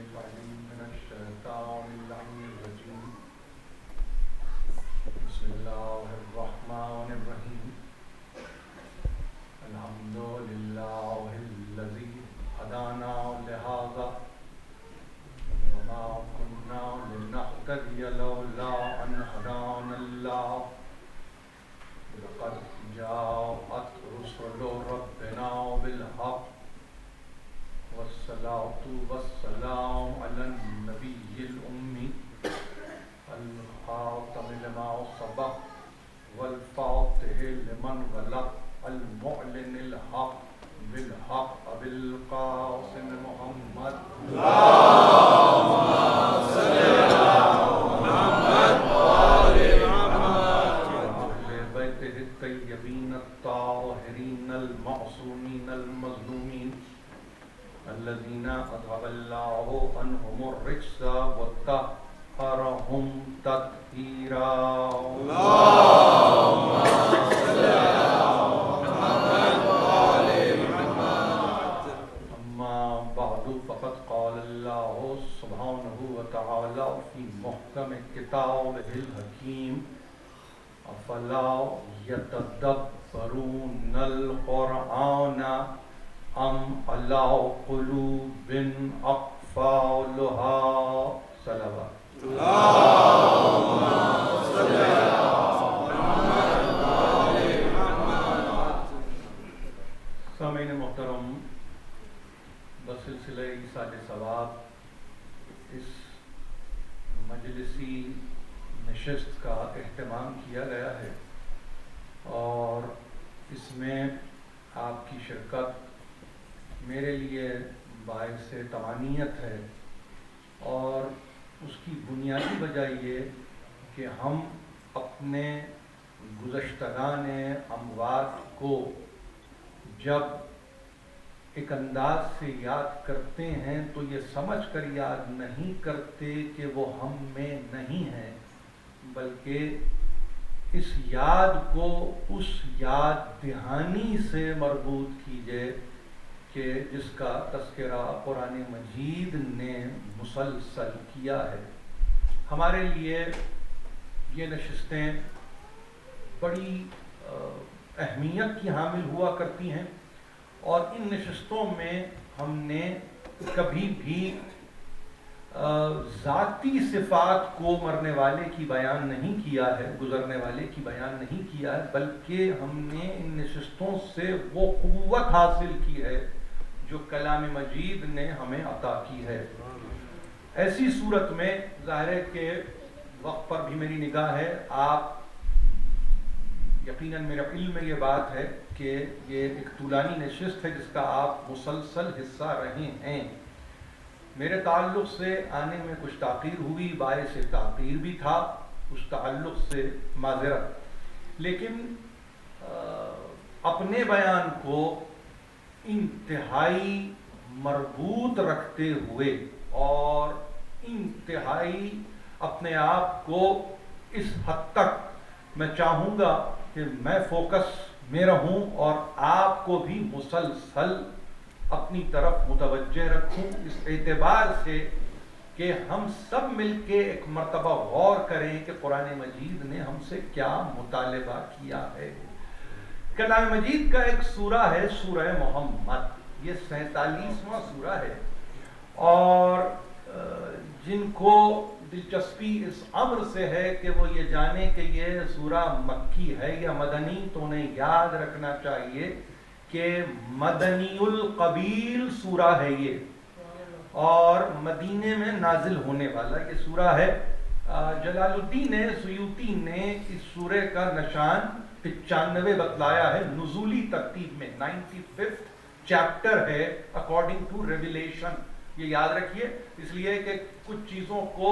العليم من الشيطان اللعين الرجيم بسم الله الرحمن الرحيم الحمد لله الذي هدانا لهذا وما كنا لنهتدي لولا أن هدانا الله لقد جاءت رسل ربنا بالحق والصلاة والسلام على النبي الأمي الخاتم لما سبق والفاتح لمن غلق المعلن الحق بالحق أبي القاسم محمد اللهم صل على محمد وآل محمد وأهل بيته الطيبين الطاهرين المعصومين المظلومين الذين أذهب الله عنهم الرجس وطهرهم تطهيرا اللهم صل على محمد وآل محمد أما بعد فقد قال الله سبحانه وتعالى في محكم كتابه الحكيم أفلا يتدبرون القرآن أم على قلوب أقفالها صلوات اللهم صل على محمد وآل محمد. سامعین محترم، بسلسلہ ایصال ثواب اس مجلسی نشست کا اہتمام کیا گیا ہے اور اس میں آپ کی شرکت میرے لیے باعث تمانیت ہے، اور اس کی بنیادی وجہ یہ کہ ہم اپنے گزشتگان اموات کو جب ایک انداز سے یاد کرتے ہیں تو یہ سمجھ کر یاد نہیں کرتے کہ وہ ہم میں نہیں ہیں، بلکہ اس یاد کو اس یاد دہانی سے مربوط کیجئے کہ جس کا تذکرہ قرآن مجید نے مسلسل کیا ہے۔ ہمارے لیے یہ نشستیں بڑی اہمیت کی حامل ہوا کرتی ہیں، اور ان نشستوں میں ہم نے کبھی بھی ذاتی صفات کو مرنے والے کی بیان نہیں کیا ہے، گزرنے والے کی بیان نہیں کیا ہے، بلکہ ہم نے ان نشستوں سے وہ قوت حاصل کی ہے جو کلام مجید نے ہمیں عطا کی ہے۔ ایسی صورت میں ظاہر ہے کہ وقت پر بھی میری نگاہ ہے، آپ یقیناً میرے علم میں یہ بات ہے کہ یہ ایک طولانی نشست ہے جس کا آپ مسلسل حصہ رہے ہیں۔ میرے تعلق سے آنے میں کچھ تاخیر ہوئی، باعث تاخیر بھی تھا، اس تعلق سے معذرت، لیکن اپنے بیان کو انتہائی مربوط رکھتے ہوئے اور انتہائی اپنے آپ کو اس حد تک میں چاہوں گا کہ میں فوکس میں رہوں اور آپ کو بھی مسلسل اپنی طرف متوجہ رکھوں، اس اعتبار سے کہ ہم سب مل کے ایک مرتبہ غور کریں کہ قرآن مجید نے ہم سے کیا مطالبہ کیا ہے۔ کلام مجید کا ایک سورہ ہے سورہ محمد، یہ 47واں سورہ ہے، اور جن کو دلچسپی اس امر سے ہے کہ وہ یہ جانے کہ یہ سورہ مکی ہے یا مدنی، تو انہیں یاد رکھنا چاہیے کہ مدنی القبیل سورہ ہے یہ، اور مدینے میں نازل ہونے والا یہ سورہ ہے۔ جلال الدین سیوطی نے اس سورہ کا نشان 95 بتلایا ہے نزولی ترتیب میں، 95th چیپٹر ہے اکارڈنگ ٹو ریویلیشن، یہ یاد رکھیے، اس لیے کہ کچھ چیزوں کو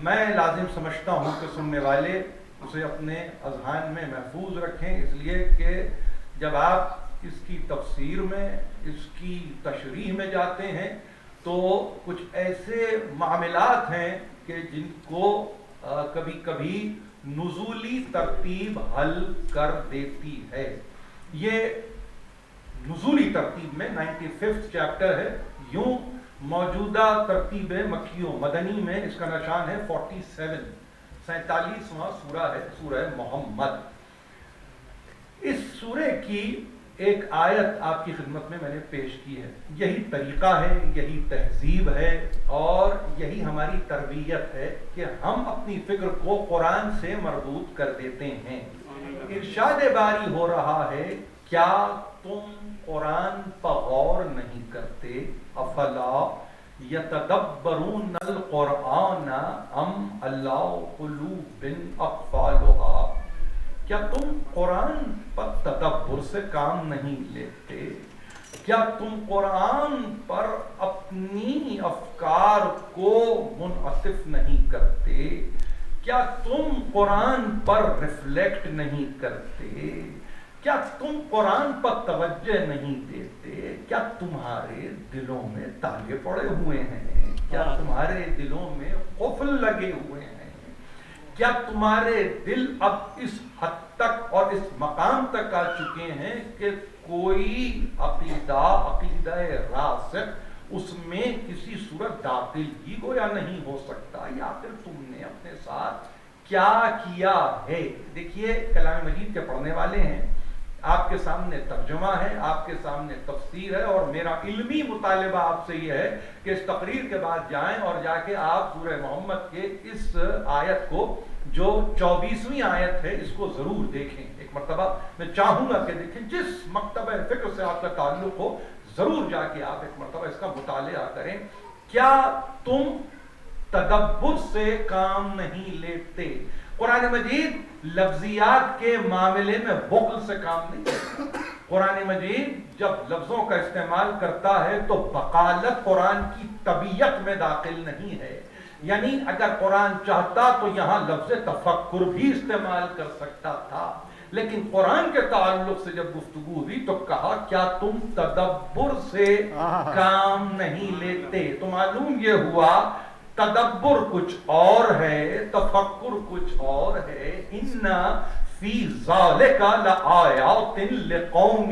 میں لازم سمجھتا ہوں کہ سننے والے اسے اپنے اذہان میں محفوظ رکھیں، اس لیے کہ جب آپ اس کی تفسیر میں، اس کی تشریح میں جاتے ہیں تو کچھ ایسے معاملات ہیں کہ جن کو کبھی کبھی نزولی ترتیب حل کر دیتی ہے۔ یہ نزولی ترتیب میں 95th چیپٹر ہے۔ یوں موجودہ ترتیب مکی و مدنی میں اس کا نشان ہے 47واں سورہ ہے، سورہ محمد۔ اس سورے کی ایک آیت آپ کی خدمت میں نے پیش کی ہے۔ یہی طریقہ ہے، یہی تہذیب ہے، اور یہی ہماری تربیت ہے کہ ہم اپنی فکر کو قرآن سے مربوط کر دیتے ہیں۔ ارشاد باری ہو رہا ہے، کیا تم قرآن پر غور نہیں کرتے؟ افلا یتدبرون القرآن ام علی قلوب اقفالها، کیا تم قرآن پر تدبر سے کام نہیں لیتے؟ کیا تم قرآن پر اپنی افکار کو منعطف نہیں کرتے؟ کیا تم قرآن پر ریفلیکٹ نہیں کرتے؟ کیا تم قرآن پر توجہ نہیں دیتے؟ کیا تمہارے دلوں میں تالے پڑے ہوئے ہیں؟ کیا تمہارے دلوں میں قفل لگے ہوئے ہیں؟ کیا تمہارے دل اب اس حد تک اور اس مقام تک آ چکے ہیں کہ کوئی عقیدہ راسخ اس میں کسی صورت داخل ہی گویا نہیں ہو سکتا؟ یا پھر تم نے اپنے ساتھ کیا کیا ہے؟ دیکھیے، کلام مجید کے پڑھنے والے ہیں، آپ کے سامنے ترجمہ ہے، آپ کے سامنے تفسیر ہے، اور میرا علمی مطالبہ آپ سے یہ ہے کہ اس تقریر کے بعد جائیں اور جا کے آپ سورہ محمد کے اس آیت کو، جو 24ویں آیت ہے، اس کو ضرور دیکھیں۔ ایک مرتبہ میں چاہوں گا کہ دیکھیں، جس مکتبہ فکر سے آپ کا تعلق ہو، ضرور جا کے آپ ایک مرتبہ اس کا مطالعہ کریں۔ کیا تم تدبر سے کام نہیں لیتے؟ قرآن مجید لفظیات کے معاملے میں بخل سے کام نہیں کرتا۔ قرآن مجید جب لفظوں کا استعمال کرتا ہے تو بقالت قرآن کی طبیعت میں داخل نہیں ہے۔ یعنی اگر قرآن چاہتا تو یہاں لفظ تفکر بھی استعمال کر سکتا تھا، لیکن قرآن کے تعلق سے جب گفتگو ہوئی تو کہا، کیا تم تدبر سے کام نہیں لیتے؟ تو معلوم یہ ہوا تدبر کچھ اور ہے، تفکر کچھ اور ہے۔ ان فی ذالک لآیات لقوم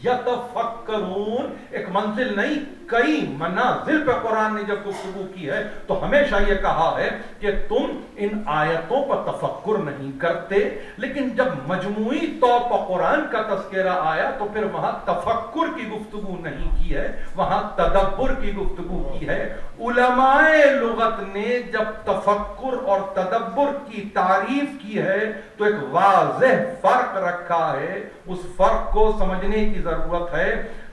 یتفکرون، ایک منزل نہیں، کئی منازل پہ قرآن نے جب گفتگو کی ہے تو ہمیشہ یہ کہا ہے کہ تم ان آیتوں پر تفکر نہیں کرتے، لیکن جب مجموعی طور پر قرآن کا تذکرہ آیا تو پھر وہاں تفکر کی گفتگو نہیں کی ہے، وہاں تدبر کی گفتگو کی ہے۔ علماء لغت نے جب تفکر اور تدبر کی تعریف کی ہے تو ایک واضح فرق رکھا ہے، اس فرق کو سمجھنے کی ضرورت ہے۔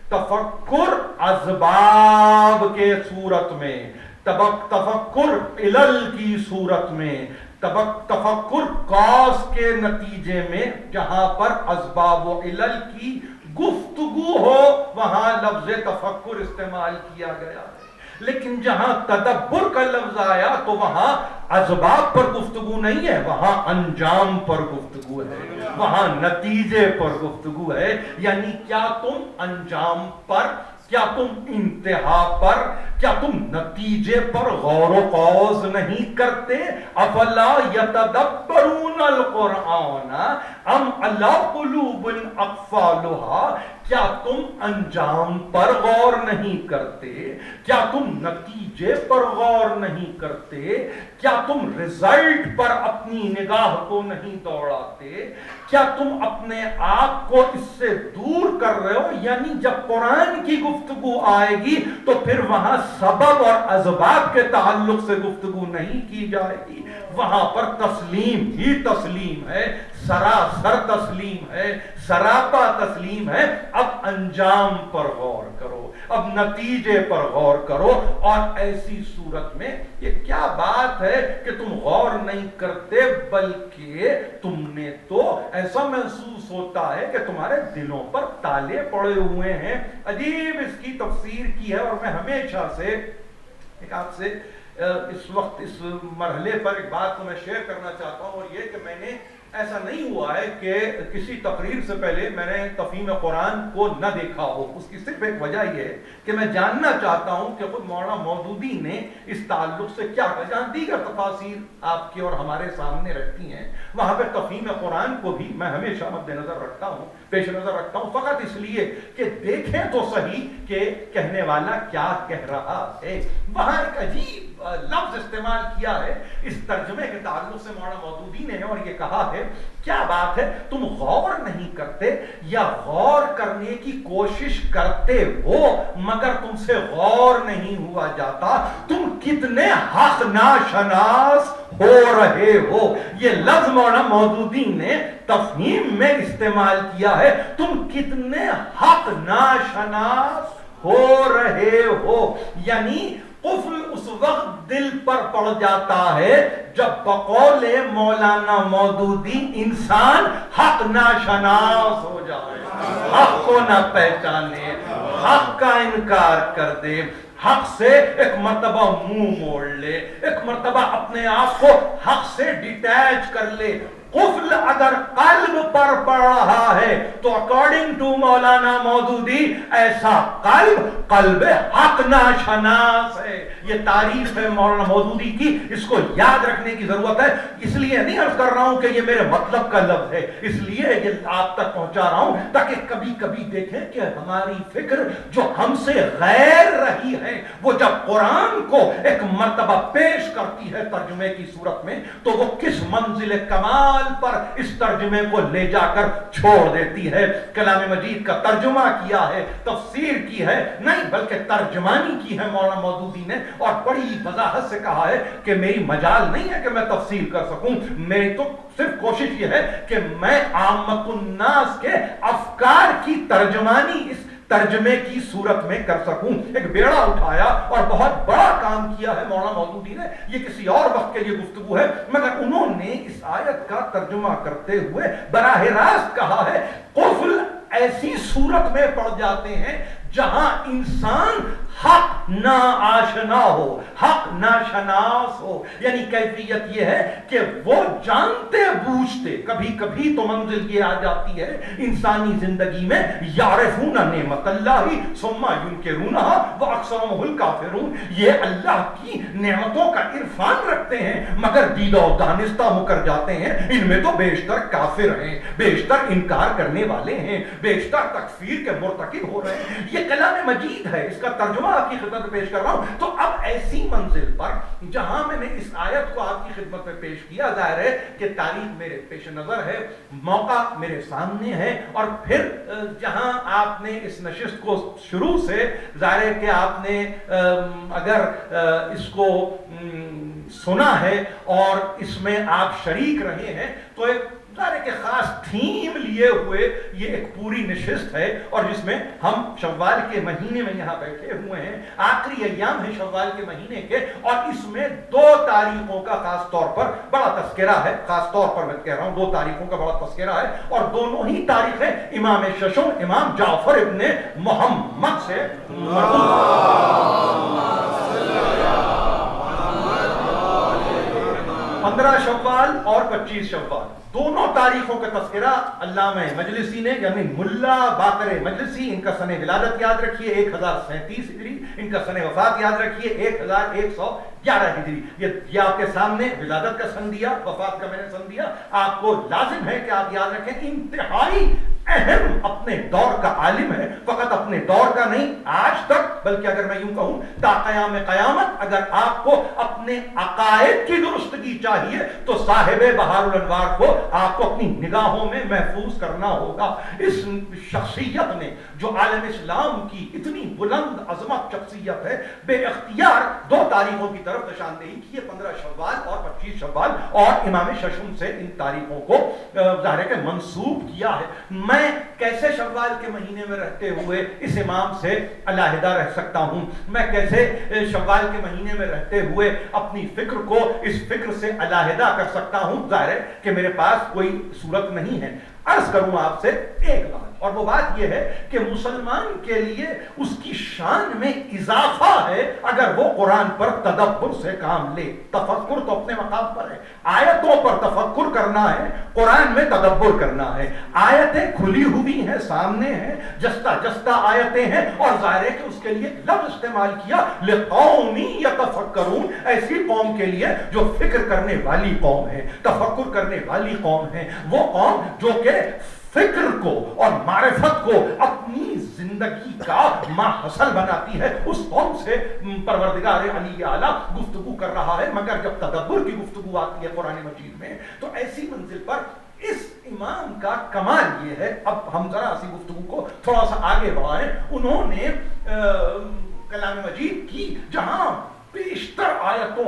تفکر اسباب کے صورت میں، تفکر علل کی صورت میں، تفکر کاز کے نتیجے میں، جہاں پر اسباب و علل کی گفتگو ہو وہاں لفظ تفکر استعمال کیا گیا ہے۔ لیکن جہاں تدبر کا لفظ آیا تو وہاں اسباب پر گفتگو نہیں ہے، وہاں انجام پر گفتگو ہے، وہاں نتیجے پر گفتگو ہے۔ یعنی کیا تم انجام پر، کیا تم انتہا پر، کیا تم نتیجے پر غور و خوض نہیں کرتے؟ افلا یتدبرون القرآن ام علی قلوب اقفالها، کیا تم انجام پر غور نہیں کرتے؟ کیا تم نتیجے پر غور نہیں کرتے؟ کیا تم رزلٹ پر اپنی نگاہ کو نہیں دوڑاتے؟ کیا تم اپنے آپ کو اس سے دور کر رہے ہو؟ یعنی جب قرآن کی گفتگو آئے گی تو پھر وہاں سبب اور اسباب کے تعلق سے گفتگو نہیں کی جائے گی، وہاں پر تسلیم ہی تسلیم ہے، سراسر تسلیم ہے، سراپا تسلیم ہے۔ اب انجام پر غور کرو، اب نتیجے پر غور کرو۔ اور ایسی صورت میں یہ کیا بات ہے کہ تم غور نہیں کرتے، بلکہ تم نے تو ایسا محسوس ہوتا ہے کہ تمہارے دلوں پر تالے پڑے ہوئے ہیں۔ عجیب اس کی تفسیر کی ہے، اور میں ہمیشہ سے ایک آپ سے اس وقت اس مرحلے پر ایک بات کو میں شیئر کرنا چاہتا ہوں، اور یہ کہ میں نے ایسا نہیں ہوا ہے کہ کسی تقریر سے پہلے میں نے تفہیم قرآن کو نہ دیکھا ہو. اس کی صرف ایک وجہ یہ ہے کہ میں جاننا چاہتا ہوں کہ خود مولانا مودودی نے اس تعلق سے کیا کہا. جہاں دیگر تفاسیر آپ کی اور ہمارے سامنے رہتی ہیں وہاں پہ تفہیم قرآن کو بھی میں ہمیشہ مد نظر رکھتا ہوں, پیش نظر رکھتا ہوں, فقط اس لیے کہ دیکھیں تو صحیح کہ کہنے والا کیا کہہ رہا ہے. وہاں ایک عجیب لفظ استعمال کیا ہے اس ترجمے کے تعلق سے مولانا مودودی نے, اور یہ کہا ہے کیا بات ہے تم غور نہیں کرتے یا غور کرنے کی کوشش کرتے ہو مگر تم سے غور نہیں ہوا جاتا, تم کتنے حق ناشناس ہو رہے ہو. یہ لفظ مولانا مودودی نے تفہیم میں استعمال کیا ہے, تم کتنے حق ناشناس ہو رہے ہو. یعنی قفل اس وقت دل پر پڑ جاتا ہے جب بقول مولانا مودودی انسان حق ناشناس ہو جائے, حق کو نہ پہچانے, حق کا انکار کر دے, حق سے ایک مرتبہ منہ موڑ لے, ایک مرتبہ اپنے آپ کو حق سے ڈیٹیچ کر لے. قفل اگر قلب پر پڑ رہا ہے تو اکارڈنگ ٹو مولانا مودودی ایسا قلب حق ناشناس ہے. یہ تعریف ہے مولانا مودودی کی, اس کو یاد رکھنے کی ضرورت ہے. اس لیے نہیں عرض کر رہا ہوں کہ یہ میرے مطلب کا لفظ ہے, اس لیے یہ آپ تک پہنچا رہا ہوں تاکہ کبھی کبھی دیکھیں کہ ہماری فکر جو ہم سے غیر رہی ہے وہ جب قرآن کو ایک مرتبہ پیش کرتی ہے ترجمے کی صورت میں تو وہ کس منزل کمال پر اس ترجمے کو لے جا کر چھوڑ دیتی ہے. کلام مجید کا ترجمہ کیا ہے, تفسیر کی ہے نہیں بلکہ ترجمانی کی ہے مولانا مودودی نے, اور بڑی وضاحت سے کہا ہے کہ میری مجال نہیں ہے کہ میں تفسیر کر سکوں, میری تو صرف کوشش یہ ہے کہ میں عامت الناس کے افکار کی ترجمانی اس ترجمے کی صورت میں کر سکوں. ایک بیڑا اٹھایا اور بہت بڑا کام کیا ہے مولانا مودودی نے, یہ کسی اور وقت کے لیے گفتگو ہے, مگر انہوں نے اس آیت کا ترجمہ کرتے ہوئے براہ راست کہا ہے قفل ایسی صورت میں پڑ جاتے ہیں جہاں انسان حق نا آشنا ہو, حق ناشناس ہو. یعنی کیفیت یہ ہے کہ وہ جانتے بوجھتے, کبھی کبھی تو منزل یہ آ جاتی ہے انسانی زندگی میں, یعرفون نعمت اللہ ثم ینکرونها واکثرهم الکافرون, یہ اللہ کی نعمتوں کا عرفان رکھتے ہیں مگر دیدہ و دانستہ ہو کر جاتے ہیں, ان میں تو بیشتر کافر ہیں, بیشتر انکار کرنے والے ہیں, بیشتر تکفیر کے مرتکب ہو رہے ہیں. یہ کلام مجید ہے, اس کا ترجمہ آپ کی خدمت میں پیش کر رہا ہوں. تو اب ایسی منزل پر جہاں میں نے اس آیت کو آپ کی خدمت میں پیش کیا, ظاہر ہے کہ تاریخ میرے پیش نظر ہے, موقع میرے سامنے ہے, اور پھر جہاں آپ نے اس نشست کو شروع سے ظاہر ہے کہ آپ نے اگر اس کو سنا ہے اور اس میں آپ شریک رہے ہیں تو ایک کہ خاص تھیم لیے ہوئے یہ ایک پوری نشست ہے, اور جس میں ہم شوال کے مہینے میں یہاں بیٹھے ہوئے ہیں, آخری ایام ہے شوال کے مہینے کے, اور اس میں 2 تاریخوں کا خاص طور پر بڑا تذکرہ ہے. خاص طور پر میں کہہ رہا ہوں 2 تاریخوں کا بڑا تذکرہ ہے, اور دونوں ہی تاریخیں امام ششم امام جعفر ابن محمد سے 15 شوال اور 25 شوال, دونوں تاریخوں کا تذکرہ علامہ مجلسی نے, یعنی ملا باقر مجلسی, ان کا سن ولادت یاد رکھیے 1037 ہجری, ان کا سن وفات یاد رکھیے 1111 ہجری. یہ آپ کے سامنے ولادت کا سن دیا, وفات کا میں نے سن دیا. آپ کو لازم ہے کہ آپ یاد رکھیں انتہائی اہم اپنے دور کا عالم ہے, فقط اپنے دور کا نہیں آج تک بلکہ اگر میں یوں کہوں تا قیام قیامت اگر آپ کو اپنے عقائد کی درستگی چاہیے تو صاحب بہار الانوار کو آپ کو اپنی نگاہوں میں محفوظ کرنا ہوگا. اس شخصیت نے جو عالم اسلام کی اتنی بلند عظمت شخصیت ہے, بے اختیار 2 تاریخوں کی طرف نشاندہی کی ہے, 15 شوال اور 25 شوال, اور امام ششم سے ان تاریخوں کو ظاہر ہے کہ منسوب کیا ہے. میں کیسے شوال کے مہینے میں رہتے ہوئے اس امام سے علیحدہ رہ سکتا ہوں, میں کیسے شوال کے مہینے میں رہتے ہوئے اپنی فکر کو اس فکر سے علیحدہ کر سکتا ہوں, ظاہر ہے کہ میرے پاس کوئی صورت نہیں ہے. عرض کروں آپ سے ایک بات، اور وہ بات یہ ہے کہ مسلمان کے لیے اس کی شان میں اضافہ ہے اگر وہ قرآن پر تدبر سے کام لے۔ تفکر تو اپنے مقام پر ہے، آیتوں پر تفکر کرنا ہے، قرآن میں تدبر کرنا ہے۔ آیتیں کھلی ہوئی ہیں، سامنے ہیں، جستا جستا آیتیں ہیں، اور ظاہر ہے کہ اس کے لیے لفظ استعمال کیا لقوم یتفکرون، ایسی قوم کے لیے جو فکر کرنے والی قوم ہے، تفکر کرنے والی قوم ہے، وہ قوم جو کہ فکر کو اور معرفت کو اپنی زندگی کا ماحصل بناتی ہے۔ اس قوم سے پروردگار علی اعلیٰ گفتگو کر رہا ہے، مگر جب تدبر کی گفتگو آتی ہے قرآن مجید میں تو ایسی منزل پر اس امام کا کمال یہ ہے۔ اب ہم ذرا سی گفتگو کو تھوڑا سا آگے بڑھائیں۔ انہوں نے کلام مجید کی جہاں بیشتر آیتوں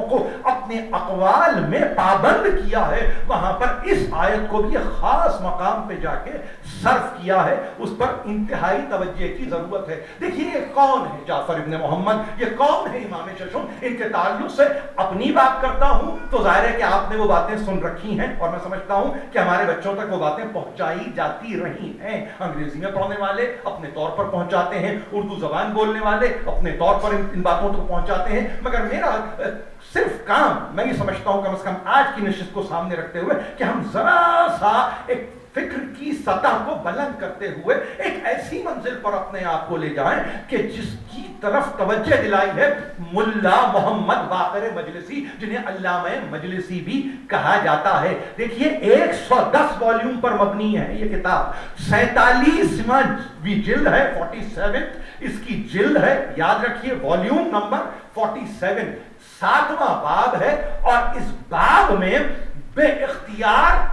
کو اپنے اقوال میں پابند کیا ہے، وہاں پر اس آیت کو بھی خاص مقام پہ جا کے صرف کیا ہے، اس پر انتہائی توجہ کی ضرورت ہے۔ دیکھیے یہ کون ہے جعفر ابن محمد، یہ کون ہے امام ششم؟ ان کے تعلق سے اپنی بات کرتا ہوں تو ظاہر ہے کہ آپ نے وہ باتیں سن رکھی ہیں، اور میں سمجھتا ہوں کہ ہمارے بچوں تک وہ باتیں پہنچائی جاتی رہی ہیں۔ انگریزی میں پڑھنے والے اپنے طور پر پہنچاتے ہیں، اردو زبان بولنے والے اپنے طور پر ان باتوں کو پہنچاتے ہیں، مگر میرا صرف کام، میں یہ سمجھتا ہوں کم از کم آج کی نشست کو سامنے رکھتے ہوئے کہ ہم ذرا سا ایک فکر کی سطح کو بلند کرتے ہوئے ایک ایسی منزل پر اپنے آپ کو لے جائیں کہ جس کی طرف توجہ دلائی ہے ملا محمد باقر مجلسی، جنہیں علامہ مجلسی بھی کہا جاتا ہے۔ دیکھیے 110 والیوم پر مبنی ہے یہ کتاب، 47واں جلد ہے، 47 اس کی جلد ہے، یاد رکھیے والیوم نمبر 47، 7واں باب ہے، اور اس باب میں بے اختیار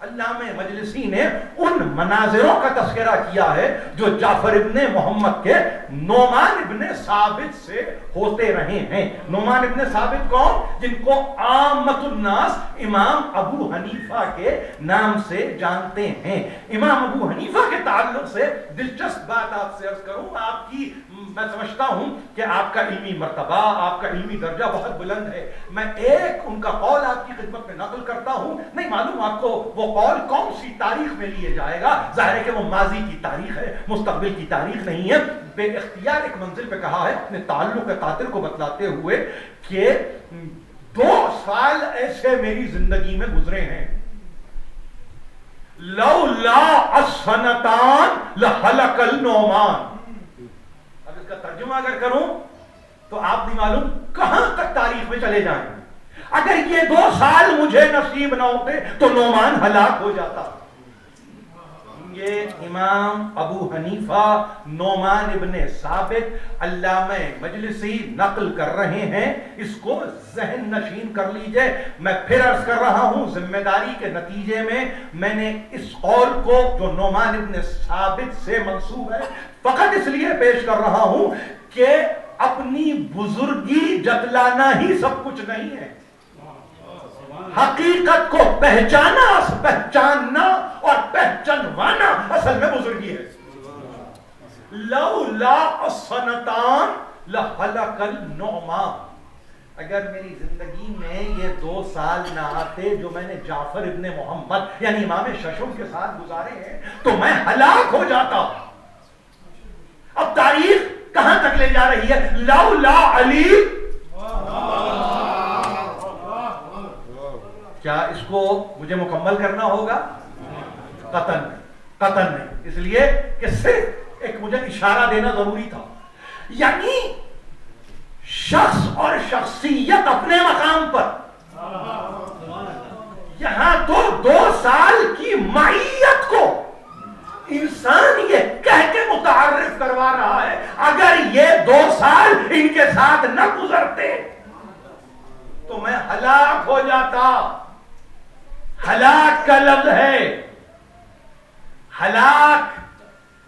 علامہ مجلسی نے ان مناظروں کا تذکرہ کیا ہے جو جعفر ابن محمد کے نعمان ابن ثابت سے ہوتے رہے ہیں۔ نعمان ابن ثابت کون؟ جن کو عامت الناس امام ابو حنیفہ کے نام سے جانتے ہیں۔ امام ابو حنیفہ کے تعلق سے دلچسپ بات آپ سے عرض کروں، آپ کی میں سمجھتا ہوں کہ آپ کا علمی مرتبہ، آپ کا علمی درجہ بہت بلند ہے۔ میں ایک ان کا قول آپ کی خدمت میں نقل کرتا ہوں، نہیں معلوم آپ کو وہ قول کون سی تاریخ میں لیے جائے گا، ظاہر ہے کہ وہ ماضی کی تاریخ ہے، مستقبل کی تاریخ نہیں ہے۔ بے اختیار ایک منزل پہ کہا ہے اپنے تعلق قاتل کو بتلاتے ہوئے کہ 2 سال ایسے میری زندگی میں گزرے ہیں، لولا السنتان لحلق النعمان۔ اب اس کا ترجمہ اگر کروں تو آپ نہیں معلوم کہاں تک تاریخ میں چلے جائیں۔ اگر یہ 2 سال مجھے نصیب نہ ہوتے تو نعمان ہلاک ہو جاتا۔ یہ امام ابو حنیفہ نعمان ابن ثابت علامہ مجلسی نقل کر رہے ہیں، اس کو ذہن نشین کر لیجئے۔ میں پھر عرض کر رہا ہوں، ذمہ داری کے نتیجے میں نے اس قول کو جو نعمان ابن ثابت سے منسوب ہے فقط اس لیے پیش کر رہا ہوں کہ اپنی بزرگی جتلانا ہی سب کچھ نہیں ہے، حقیقت کو پہچاننا اور پہچانوانا اصل میں بزرگی ہے۔ لولا السنتان لحلق النعمان، اگر میری زندگی میں یہ 2 سال نہ آتے جو میں نے جعفر ابن محمد یعنی امام ششم کے ساتھ گزارے ہیں تو میں ہلاک ہو جاتا۔ اب تاریخ کہاں تک لے جا رہی ہے؟ لولا علی، کیا اس کو مجھے مکمل کرنا ہوگا؟ قطعاً نہیں، اس لیے کہ صرف ایک مجھے اشارہ دینا ضروری تھا۔ یعنی شخص اور شخصیت اپنے مقام پر، یہاں تو 2 سال کی معیت کو انسان یہ کہہ کے متعارف کروا رہا ہے اگر یہ 2 سال ان کے ساتھ نہ گزرتے تو میں ہلاک ہو جاتا۔ ہلاک کا لفظ ہے، ہلاک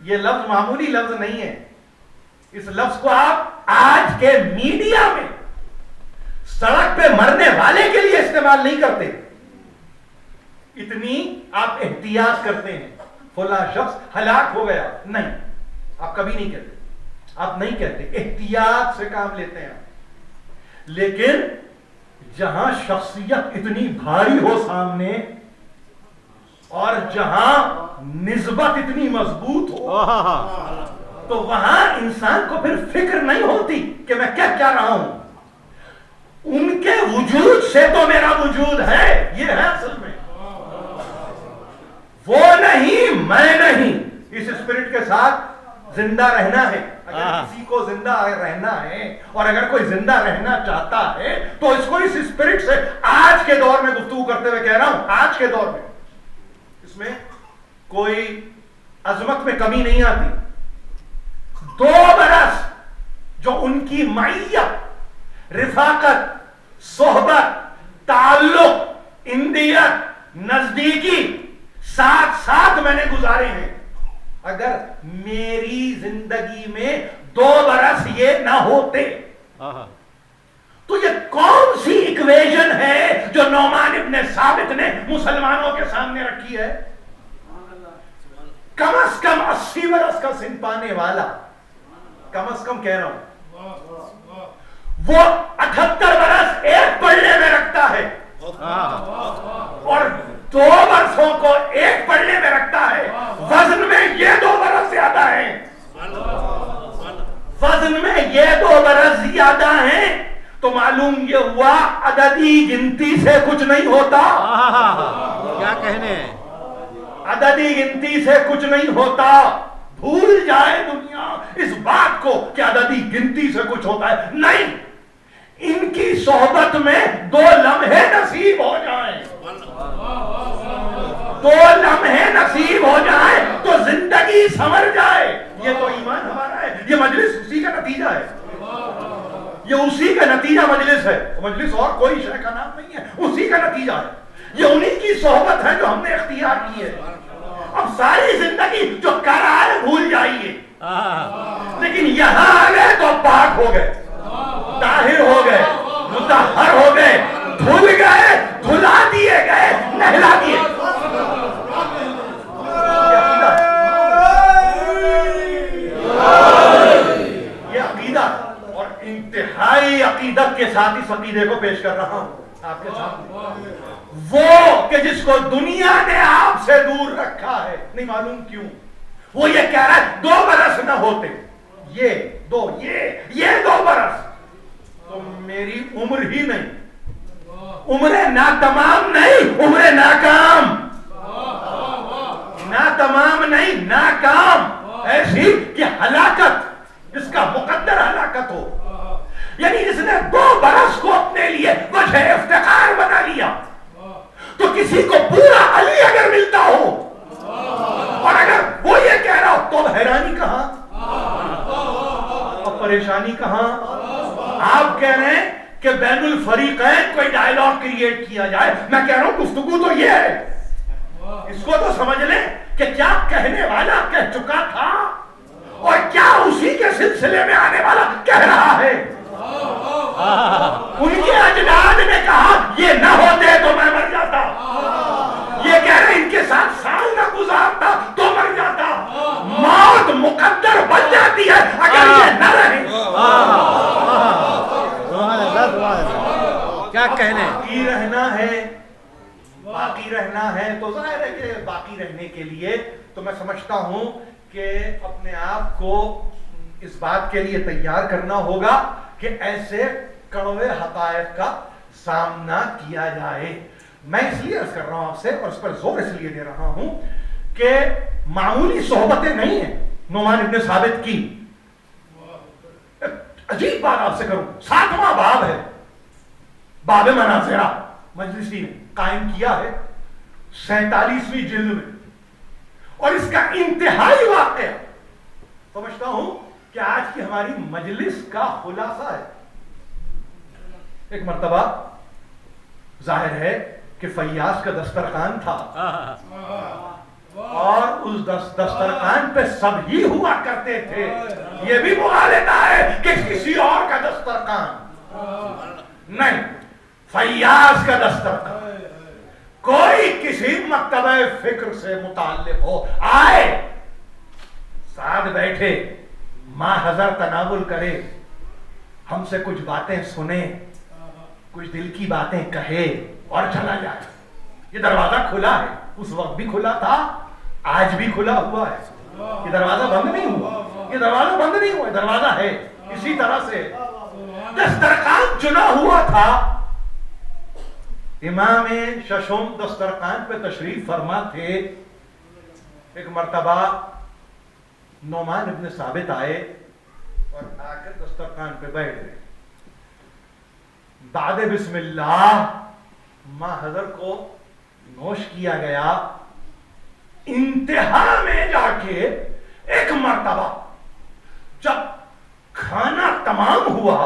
یہ لفظ معمولی لفظ نہیں ہے۔ اس لفظ کو آپ آج کے میڈیا میں سڑک پہ مرنے والے کے لیے استعمال نہیں کرتے، اتنی آپ احتیاط کرتے ہیں فلاں شخص ہلاک ہو گیا، نہیں، آپ کبھی نہیں کہتے، آپ نہیں کہتے، احتیاط سے کام لیتے ہیں۔ لیکن جہاں شخصیت اتنی بھاری ہو سامنے اور جہاں نسبت اتنی مضبوط ہو تو وہاں انسان کو پھر فکر نہیں ہوتی کہ میں کیا کیا رہا ہوں. ان کے وجود سے تو میرا وجود ہے. یہ ہے اصل میں وہ نہیں میں نہیں. اس اسپرٹ کے ساتھ زندہ رہنا ہے. اگر کسی کو زندہ رہنا ہے اور اگر کوئی زندہ رہنا چاہتا ہے تو اس کو اس اسپرٹ سے آج کے دور میں گفتگو کرتے ہوئے کہہ رہا ہوں. آج کے دور میں اس میں کوئی عظمت میں کمی نہیں آتی. 2 برس جو ان کی معیت، رفاقت، صحبت، تعلق، اندیت، نزدیکی ساتھ ساتھ میں نے گزارے ہیں، اگر میری زندگی میں 2 برس یہ نہ ہوتے تو یہ کون سی ایکویژن ہے جو نعمان ابن ثابت نے مسلمانوں کے سامنے رکھی ہے؟ کم از کم 80 برس کا سن پانے والا، کم از کم کہہ رہا ہوں، وہ 78 برس ایک پلڑے میں رکھتا ہے اور 2 برسوں کو ایک پلڑے میں رکھتا ہے. وزن میں یہ 2 برس زیادہ ہیں، وزن میں یہ 2 برس زیادہ ہیں. تو معلوم یہ ہوا عددی گنتی سے کچھ نہیں ہوتا. کیا کہنے، عددی گنتی سے کچھ نہیں ہوتا. بھول جائے دنیا اس بات کو کہ عددی گنتی سے کچھ ہوتا ہے. نہیں، ان کی صحبت میں 2 لمحے نصیب ہو جائیں، 2 لمحے نصیب ہو جائیں تو زندگی سنور جائے. یہ تو ایمان ہمارا ہے. یہ مجلس اسی کا نتیجہ ہے، یہ اسی کا نتیجہ مجلس ہے. مجلس اور کوئی شے کا نام نہیں ہے، اسی کا نتیجہ ہے. یہ انہی کی صحبت ہے جو ہم نے اختیار کی ہے. اب ساری زندگی جو قرار بھول جائیے، لیکن یہاں آ گئے تو پاک ہو گئے، طاہر ہو گئے، مطہر ہو گئے، دھل گئے، دھلا دیے گئے، نہلا دیے. یہ عقیدہ اور انتہائی عقیدت کے ساتھ اس عقیدے کو پیش کر رہا ہوں آپ کے سامنے. وہ کہ جس کو دنیا نے آپ سے دور رکھا ہے، نہیں معلوم کیوں، وہ یہ کہہ رہا ہے 2 برس نہ ہوتے یہ 2 برس تو میری عمر ہی نہیں، عمر ناتمام نہیں، عمر ناکام، ناتمام نہیں، ناکام. ایسی کہ ہلاکت جس کا مقدر ہلاکت ہو. یعنی اس نے 2 برس کو اپنے لیے وجہ افتخار بنا لیا. تو کسی کو پورا علی اگر ملتا ہو اور اگر وہ یہ کہہ رہا ہو تو حیرانی کہاں اور پریشانی کہاں. آپ کہہ رہے ہیں کہ بین الفریقین کوئی ڈائیلاگ کریٹ کیا جائے. میں کہہ رہا ہوں گفتگو تو یہ ہے، اس کو تو سمجھ لیں کہ کیا کہنے والا کہہ چکا تھا اور کیا اسی کے سلسلے میں آنے والا کہہ رہا ہے. ان کے اجداد نے کہا یہ نہ ہوتے تو میں مر جاتا. یہ کہہ رہے ان کے ساتھ سال نہ گزارتا تو مر جاتا. موت مقدر بن جاتی ہے اگر یہ نہ رہے. کیا کہنے، باقی رہنا ہے تو ظاہر ہے کہ باقی رہنے کے لیے تو میں سمجھتا ہوں کہ اپنے آپ کو اس بات کے لیے تیار کرنا ہوگا کہ ایسے کڑوے حقائق کا سامنا کیا جائے. میں اس لیے عرض کر رہا ہوں آپ سے اور اس پر زور اس لیے دے رہا ہوں کہ معمولی صحبتیں نہیں ہیں نعمان ابن ثابت کی. عجیب بات آپ سے کروں، 7واں باب ہے، باب مناظرہ مجلسی نے قائم کیا ہے 47ویں جلد میں، اور اس کا انتہائی واقعہ سمجھتا ہوں کہ آج کی ہماری مجلس کا خلاصہ ہے. ایک مرتبہ ظاہر ہے کہ فیاض کا دسترخوان تھا اور اس دسترخوان پہ سب ہی ہوا کرتے تھے. یہ بھی مغالطہ ہے کہ کسی اور کا دسترخوان نہیں، فیاض کا دسترخوان. کوئی کسی مکتبہ فکر سے متعلق ہو آئے، ساتھ بیٹھے، ماحضر تناول کرے، ہم سے کچھ باتیں سنے، کچھ دل کی باتیں کہے اور چلا جائے. یہ دروازہ کھلا ہے. اس وقت بھی کھلا تھا، آج بھی کھلا ہوا ہے. یہ دروازہ بند نہیں ہوا، یہ دروازہ بند نہیں ہوا، دروازہ ہے. اسی طرح سے دسترخوان چنا ہوا تھا. امام ششم دسترخوان پہ تشریف فرما تھے. ایک مرتبہ نعمان ابن ثابت آئے اور آ کر دسترخوان پہ بیٹھ گئے. بعد بسم اللہ ماں حضرت کو نوش کیا گیا. انتہا میں جا کے ایک مرتبہ جب کھانا تمام ہوا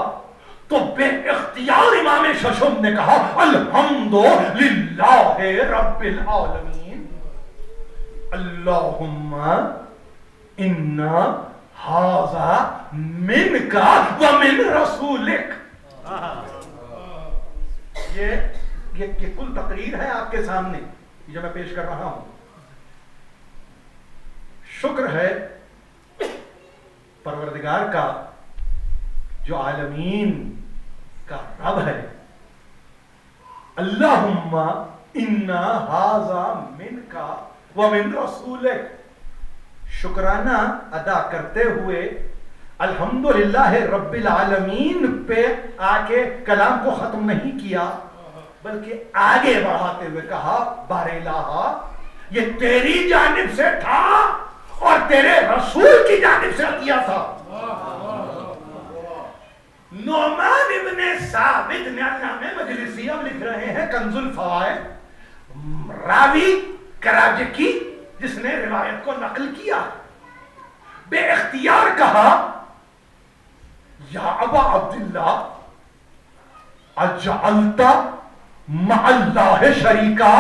تو بے اختیار امام ششم نے کہا الحمدللہ رب العالمین اللہم انا ھذا منک ومن رسولک. یہ کل تقریر ہے آپ کے سامنے جو میں پیش کر رہا ہوں. شکر ہے پروردگار کا جو عالمین کا رب ہے. اللہم انا ھذا منک ومن رسولک. شکرانہ ادا کرتے ہوئے الحمدللہ رب العالمین پہ آ کے کلام کو ختم نہیں کیا بلکہ آگے بڑھاتے ہوئے کہا بار الہ یہ تیری جانب سے تھا اور تیرے رسول کی جانب سے عطیہ تھا. نعمان ابن ثابت نے علامہ مجلسی اب لکھ رہے ہیں کنز الفوائد راوی کراجکی جس نے روایت کو نقل کیا بے اختیار کہا یا ابا عبداللہ اجعلت مع اللہ شریکا.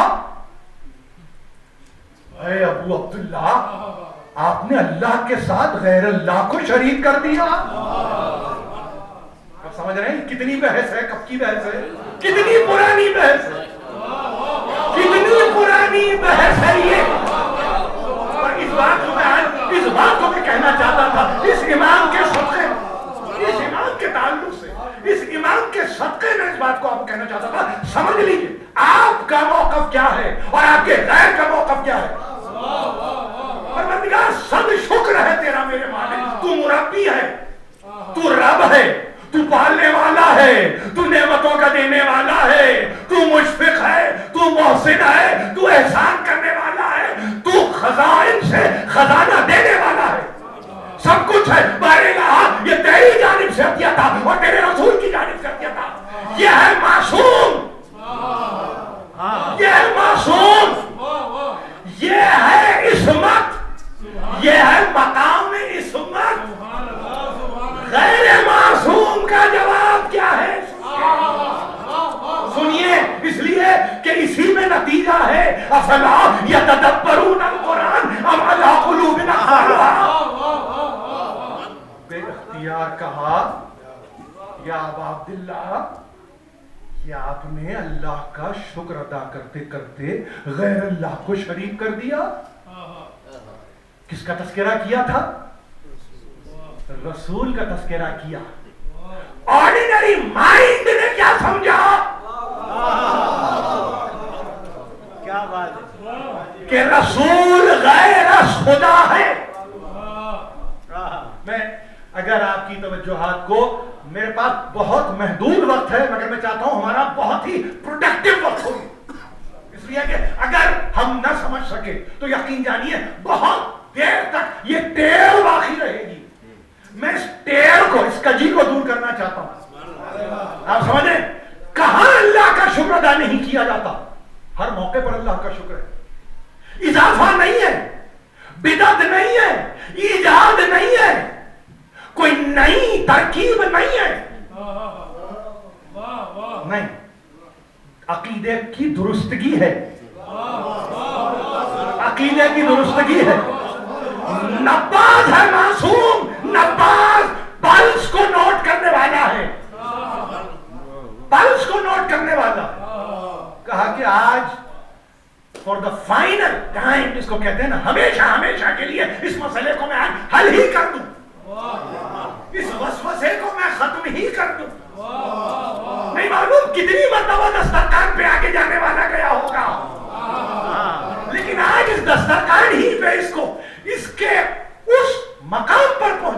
اے ابو عبداللہ آپ نے اللہ کے ساتھ غیر اللہ کو شریک کر دیا. آپ سمجھ رہے ہیں کتنی بحث ہے, کب کی بحث ہے, کتنی پرانی بحث ہے, کتنی پرانی بحث ہے یہ. اور اس بات کو میں کہنا چاہتا تھا اس امام کے صدقے, اس امام کے تعلق سے, اس امام کے صدقے میں اس بات کو آپ کو کہنا چاہتا تھا. سمجھ لیجئے آپ کا موقف کیا ہے اور آپ کے غیر کا موقف کیا ہے. پروردگار سب شکر ہے تیرا میرے مالک, تو مربی ہے, تو رب ہے, تو پالنے والا ہے, تو نعمتوں کا دینے والا ہے, تو مشفق ہے, تو محسن ہے, تو احسان کرنے والا ہے, تو خزائن سے خزانہ دینے والا ہے, سب کچھ ہے. بارے الہ یہ تیری جانب سے عطیہ تھا اور تیرے رسول کی جانب سے عطیہ تھا. یہ ہے معصوم, یہ ہے معصوم, یہ ہے عصمت, یہ ہے مقام عصمت. غیر معصوم کا جواب کیا ہے سنیے, اس لیے کہ اسی میں نتیجہ ہے افلا یتدبرون القرآن ام علی قلوب اقفالها. بے اختیار کہا یا ابا عبداللہ یہ آپ نے اللہ کا شکر ادا کرتے کرتے غیر اللہ کو شریک کر دیا. کس کا تذکرہ کیا تھا؟ رسول کا تذکرہ کیا. آرڈینری مائنڈ نے کیا سمجھا کیا بات ہے کہ رسول غیر خدا ہے. میں اگر آپ کی توجہات کو, میرے پاس بہت محدود وقت ہے مگر میں چاہتا ہوں ہمارا بہت ہی پروڈکٹیو وقت ہو, اس لیے کہ اگر ہم نہ سمجھ سکے تو یقین جانیے بہت دیر تک یہ ٹیڑھ باقی رہے گی. میں اس ٹیڑھ کو, اس کجی کو دور کرنا چاہتا ہوں. آپ سمجھیں کہاں اللہ کا شکر ادا نہیں کیا جاتا, ہر موقع پر اللہ کا شکر ہے. اضافہ نہیں ہے, بدعت نہیں ہے, ایجاد نہیں ہے, کوئی نئی ترکیب نہیں ہے, نہیں, عقیدے کی درستگی ہے, عقیدے کی درستگی ہے. نباز ہے معصوم, نباز پلس کو نوٹ کرنے والا ہے, پلس کو نوٹ کرنے والا. کہا کہ آج فور دا فائنل ٹائم, جس کو کہتے ہیں نا ہمیشہ ہمیشہ کے لیے, اس مسئلے کو میں آج حل ہی کر دوں, اس وسوسے کو میں ختم ہی کر دوں. نہیں معلوم کتنی مرتبہ دسترخوان پہ آگے جانے والا گیا ہوگا, لیکن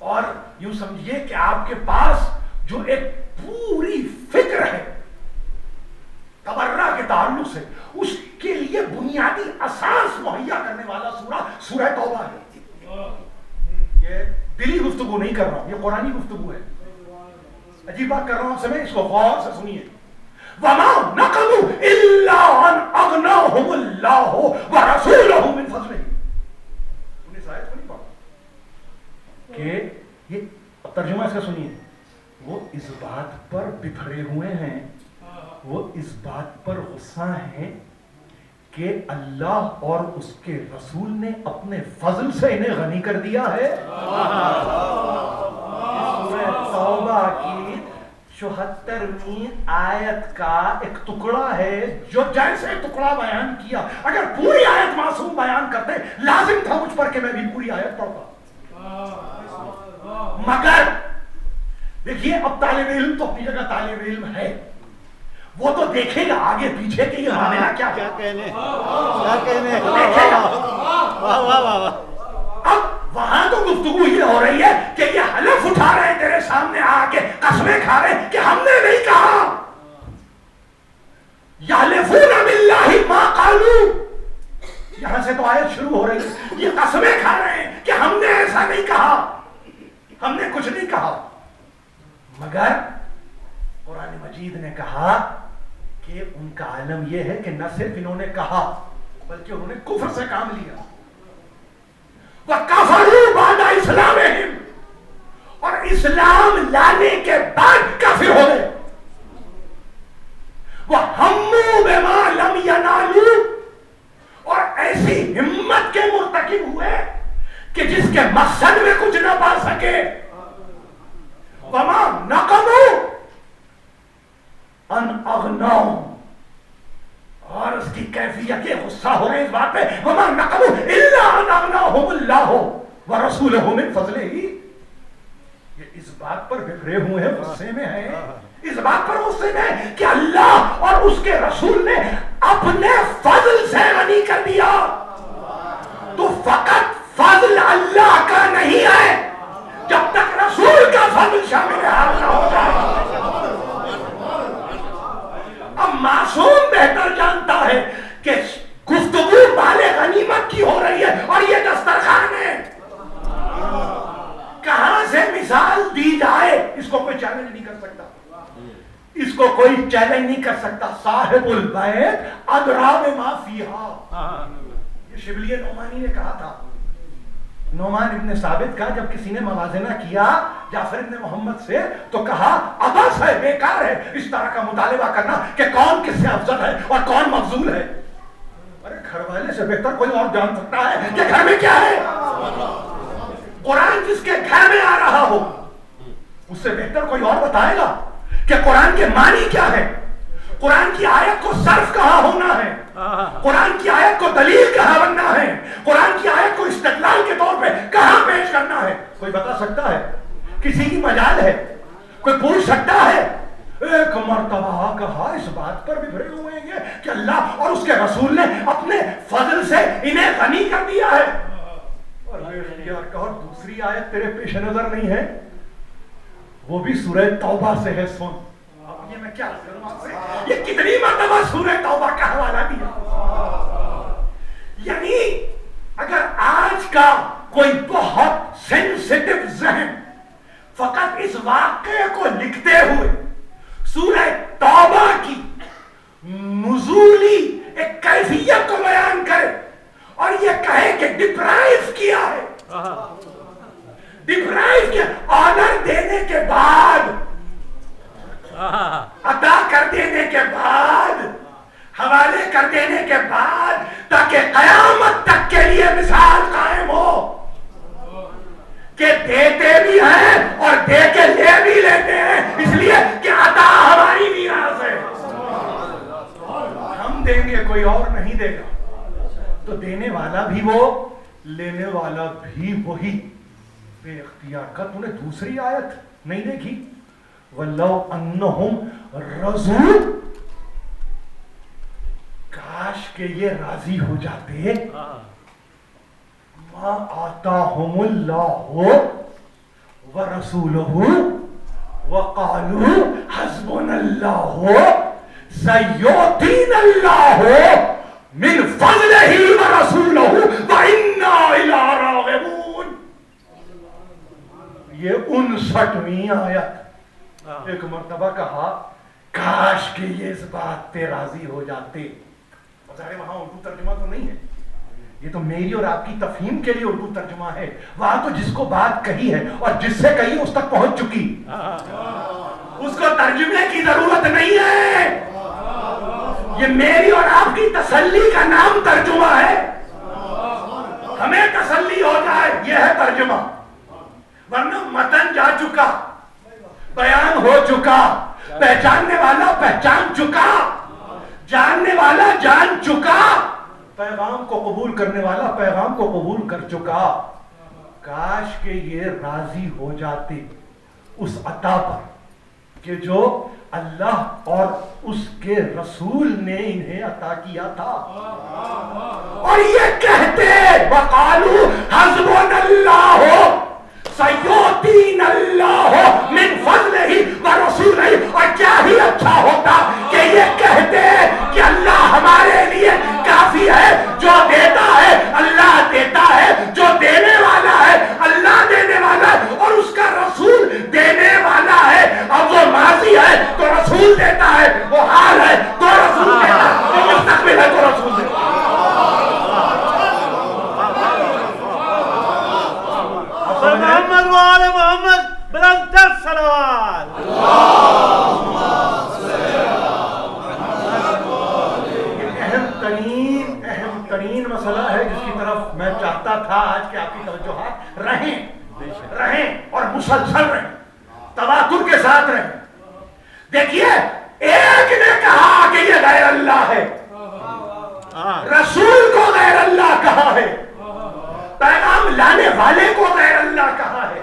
اور یوں سمجھیے کہ آپ کے پاس جو ایک پوری فکر ہے تبرہ کے تعلق سے، اس کے لیے بنیادی اساس مہیا کرنے والا سورہ توبہ ہے. یہ دلی گفتگو نہیں کر رہا ہوں، یہ قرآنی گفتگو ہے. عجیب بات کر رہا ہوں آپ سے، میں اس کو غور سے سنیے. وَمَا نَقَمُوا إِلَّا أَنْ أَغْنَاهُمُ اللَّهُ وَرَسُولَهُ مِنْ فَضْلِهِ. انہیں اس آیت کو نہیں پڑھا کہ یہ ترجمہ اس کا سنیے. وہ اس بات پر بکھرے ہوئے ہیں، وہ اس بات پر غصہ ہیں کہ اللہ اور اس کے رسول نے اپنے فضل سے انہیں غنی کر دیا ہے. سورہ توبہ کی 74ویں آیت کا ایک ٹکڑا ہے جو جیسے ٹکڑا بیان کیا. اگر پوری آیت معصوم بیان کرتے لازم تھا مجھ پر کہ میں بھی پوری آیت پڑھتا. مگر دیکھیے اب طالب علم تو اپنی جگہ طالب علم ہے، وہ تو دیکھے گا آگے پیچھے کہ یہ معاملہ کیا کہنے دیکھے گا. اب وہاں تو گفتگو یہ ہو رہی ہے کہ یہ حلف اٹھا رہے ہیں تیرے سامنے آ کے، قسمیں کھا رہے ہیں کہ ہم نے نہیں کہا. یحلفون باللہ ما قالوا، یہاں سے تو آیت شروع ہو رہی ہے. یہ قسمیں کھا رہے ہیں کہ ہم نے ایسا نہیں کہا، ہم نے کچھ نہیں کہا. مگر قرآن مجید نے کہا کہ ان کا عالم یہ ہے کہ نہ صرف انہوں نے کہا بلکہ انہوں نے کفر سے کام لیا. وَكَفَرُوا بَعْدَ إِسْلَامِهِمْ، اور اسلام لانے کے بعد کافر ہو گئے. وَهَمُّوا بِمَا لَمْ يَنَالُوا، اور ایسی ہمت کے مرتکب ہوئے کہ جس کے مقصد میں کچھ نہ پا سکے. وَمَا نَقَمُوا أَنْ أَغْنَاهُمْ، اور اس کی کیفیت یہ غصہ ہو رہے اس بات پہ وَمَا نَقَمُوا إِلَّا أَنْ أَغْنَاهُمُ اللَّهُ وَرَسُولَهُ مِنْ فَضْلِهِ. یہ اس بات پر بکھرے ہوئے ہیں، غصے میں ہیں، اس بات پر غصے میں کہ اللہ اور اس کے رسول نے اپنے فضل سے غنی کر دیا. تو فقط فضل اللہ کا نہیں ہے جب تک رسول کا فضل شامل حال نہ ہو جائے. اب معصوم بہتر جانتا ہے کہ گفتگو مال غنیمت کی ہو رہی ہے اور یہ دسترخوان ہے. کہاں سے مثال دی جائے اس کو کوئی چیلنج نہیں کر سکتا، اس کو کوئی چیلنج نہیں کر سکتا. صاحب البیت ادری بما فیہا، یہ شبلی نعمانی نے کہا تھا. نعمان ابن ثابت کا جب کسی نے موازنہ کیا جعفر ابن محمد سے تو کہا عبث ہے، بیکار ہے اس طرح کا مطالبہ کرنا کہ کون کس سے افضل ہے اور کون مفضول ہے. ارے گھر والے سے بہتر کوئی اور جان سکتا ہے کہ گھر میں کیا ہے. قرآن جس کے گھر میں آ رہا ہو اس سے بہتر کوئی اور بتائے گا کہ قرآن کے معنی کیا ہے، قرآن کی آیت کو صرف کہاں ہونا ہے، قرآن کی آیت کو دلیل کہاں بننا ہے، قرآن کی آیت کو استدلال کے طور پہ کہاں پیش کرنا ہے. کوئی بتا سکتا ہے؟ کسی کی مجال ہے؟ کوئی پوچھ سکتا ہے؟ ایک مرتبہ کہا اس بات پر بکھرے ہوئے ہیں کہ اللہ اور اس کے رسول نے اپنے فضل سے انہیں غنی کر دیا ہے. اور دوسری آیت تیرے پیش نظر نہیں ہے، وہ بھی سورہ توبہ سے ہے. سن اب یہ میں کیا کروں آپ سے، یہ کتنی مرتبہ سورہ توبہ کا حوالہ دیا. یعنی اگر آج کا کوئی بہت سینسٹیو ذہن فقط اس واقعے کو لکھتے ہوئے سورہ توبہ کی نزولی ایک کیفیت کو بیان کرے اور یہ کہے کہ ڈپرائیو کیا ہے، ڈپرائیو کیا، آنر دینے کے بعد، عطا کر دینے کے بعد، حوالے کر دینے کے بعد، تاکہ قیامت تک کے لیے مثال قائم ہو کہ دیتے بھی ہیں اور دے کے لے بھی لیتے ہیں، اس لیے کہ عطا ہماری میراث ہے، ہم دیں گے کوئی اور نہیں دے گا. تو دینے والا بھی وہ، لینے والا بھی وہی بے اختیار کا. تو نے دوسری آیت نہیں دیکھی؟ وَلَوْ أَنَّهُمْ رَضُوا، کاش کہ یہ راضی ہو جاتے، مَا آتَاهُمُ اللَّهُ، ورسولہ وقالوا حسبنا اللہ سیؤتینا اللہ من فضلہ ورسولہ وإنا الی راغبون. یہ 59ویں آیت. ایک مرتبہ کہا کاش کہ یہ اس بات پہ راضی ہو جاتے. وہاں اردو ترجمہ تو نہیں ہے, یہ تو میری اور آپ کی تفہیم کے لیے اردو ترجمہ ہے. وہاں تو جس کو بات کہی ہے اور جس سے کہی اس تک پہنچ چکی, اس کو ترجمے کی ضرورت نہیں ہے. یہ میری اور آپ کی تسلی کا نام ترجمہ ہے. ہمیں تسلی ہو جائے یہ ہے ترجمہ, ورنہ متن جا چکا, بیان ہو چکا, پہچاننے والا پہچان چکا, جاننے والا جان چکا, پیغام کو قبول کرنے والا پیغام کو قبول کر چکا. کاش کہ یہ راضی ہو جاتے اس عطا پر کہ جو اللہ اور اس کے رسول نے انہیں عطا کیا تھا, اور یہ کہتے وقالوا حسبنا اللہ سیؤتینا اللہ من فضلہ ورسولہ. اور کیا ہی اچھا ہوتا کہ یہ کہتے کہ اللہ ہمارے لیے کافی ہے, جو دیتا ہے اللہ دیتا ہے, جو دینے والا ہے اللہ دینے والا ہے, اور اس کا رسول دینے والا ہے. اب وہ ماضی ہے تو رسول دیتا ہے, وہ حال ہے تو رسول دیتا ہے, وہ مستقبل ہے تو رسول دیتا ہے. محمد وآل محمد بلندر صلوات. اہم ترین مسئلہ ہے جس کی طرف میں چاہتا تھا آج کہ آپ کی توجہات رہیں اور مسلسل رہیں, تواتر کے ساتھ رہیں. دیکھیے, ایک نے کہا کہ یہ غیر اللہ ہے, رسول کو غیر اللہ کہا ہے, پیغام لانے والے کو غیر اللہ کہا ہے,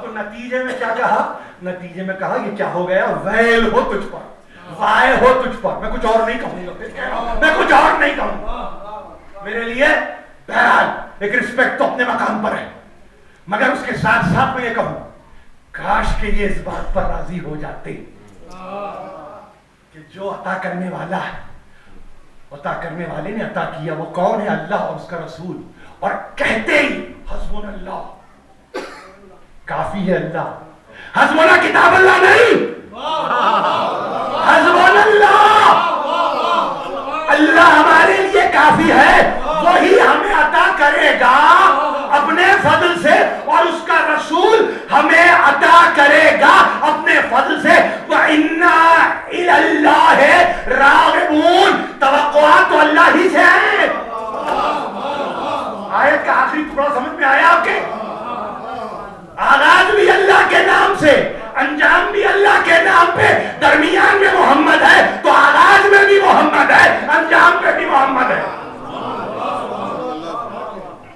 تو نتیجے میں کیا کہا؟ نتیجے میں کہا یہ کیا ہو گیا؟ ویل ہو تجھ پر, وائے ہو تجھ پر. میں کچھ اور نہیں کہوں گا, میں کچھ اور نہیں کہوں گا. میرے لیے بہرحال ایک رسپیکٹ تو اپنے مقام پر ہے, مگر اس کے ساتھ ساتھ میں یہ کہوں کاش کہ یہ اس بات پر راضی ہو جاتے کہ جو عطا کرنے والا ہے, عطا کرنے والے نے عطا کیا, وہ کون ہے؟ اللہ اور اس کا رسول. اور کہتے ہی حسبنا اللہ, کافی ہے اللہ. حسبنا کتاب اللہ نہیں, حسبنا اللہ, اللہ ہمارے لیے کافی ہے, وہی ہمیں عطا کرے گا اپنے فضل سے, اور اس کا رسول ہمیں عطا کرے گا اپنے فضل سے. وَإِنَّا إِلَى اللَّهِ رَاغِبُونَ, توقعات تو اللہ ہی سے ہیں. آیت کا آخری ٹکڑا سمجھ میں آیا آپ کے؟ آغاز بھی اللہ کے نام سے, انجام بھی اللہ کے نام پہ, درمیان میں محمد ہے تو آغاز میں بھی محمد ہے, انجام میں بھی محمد ہے.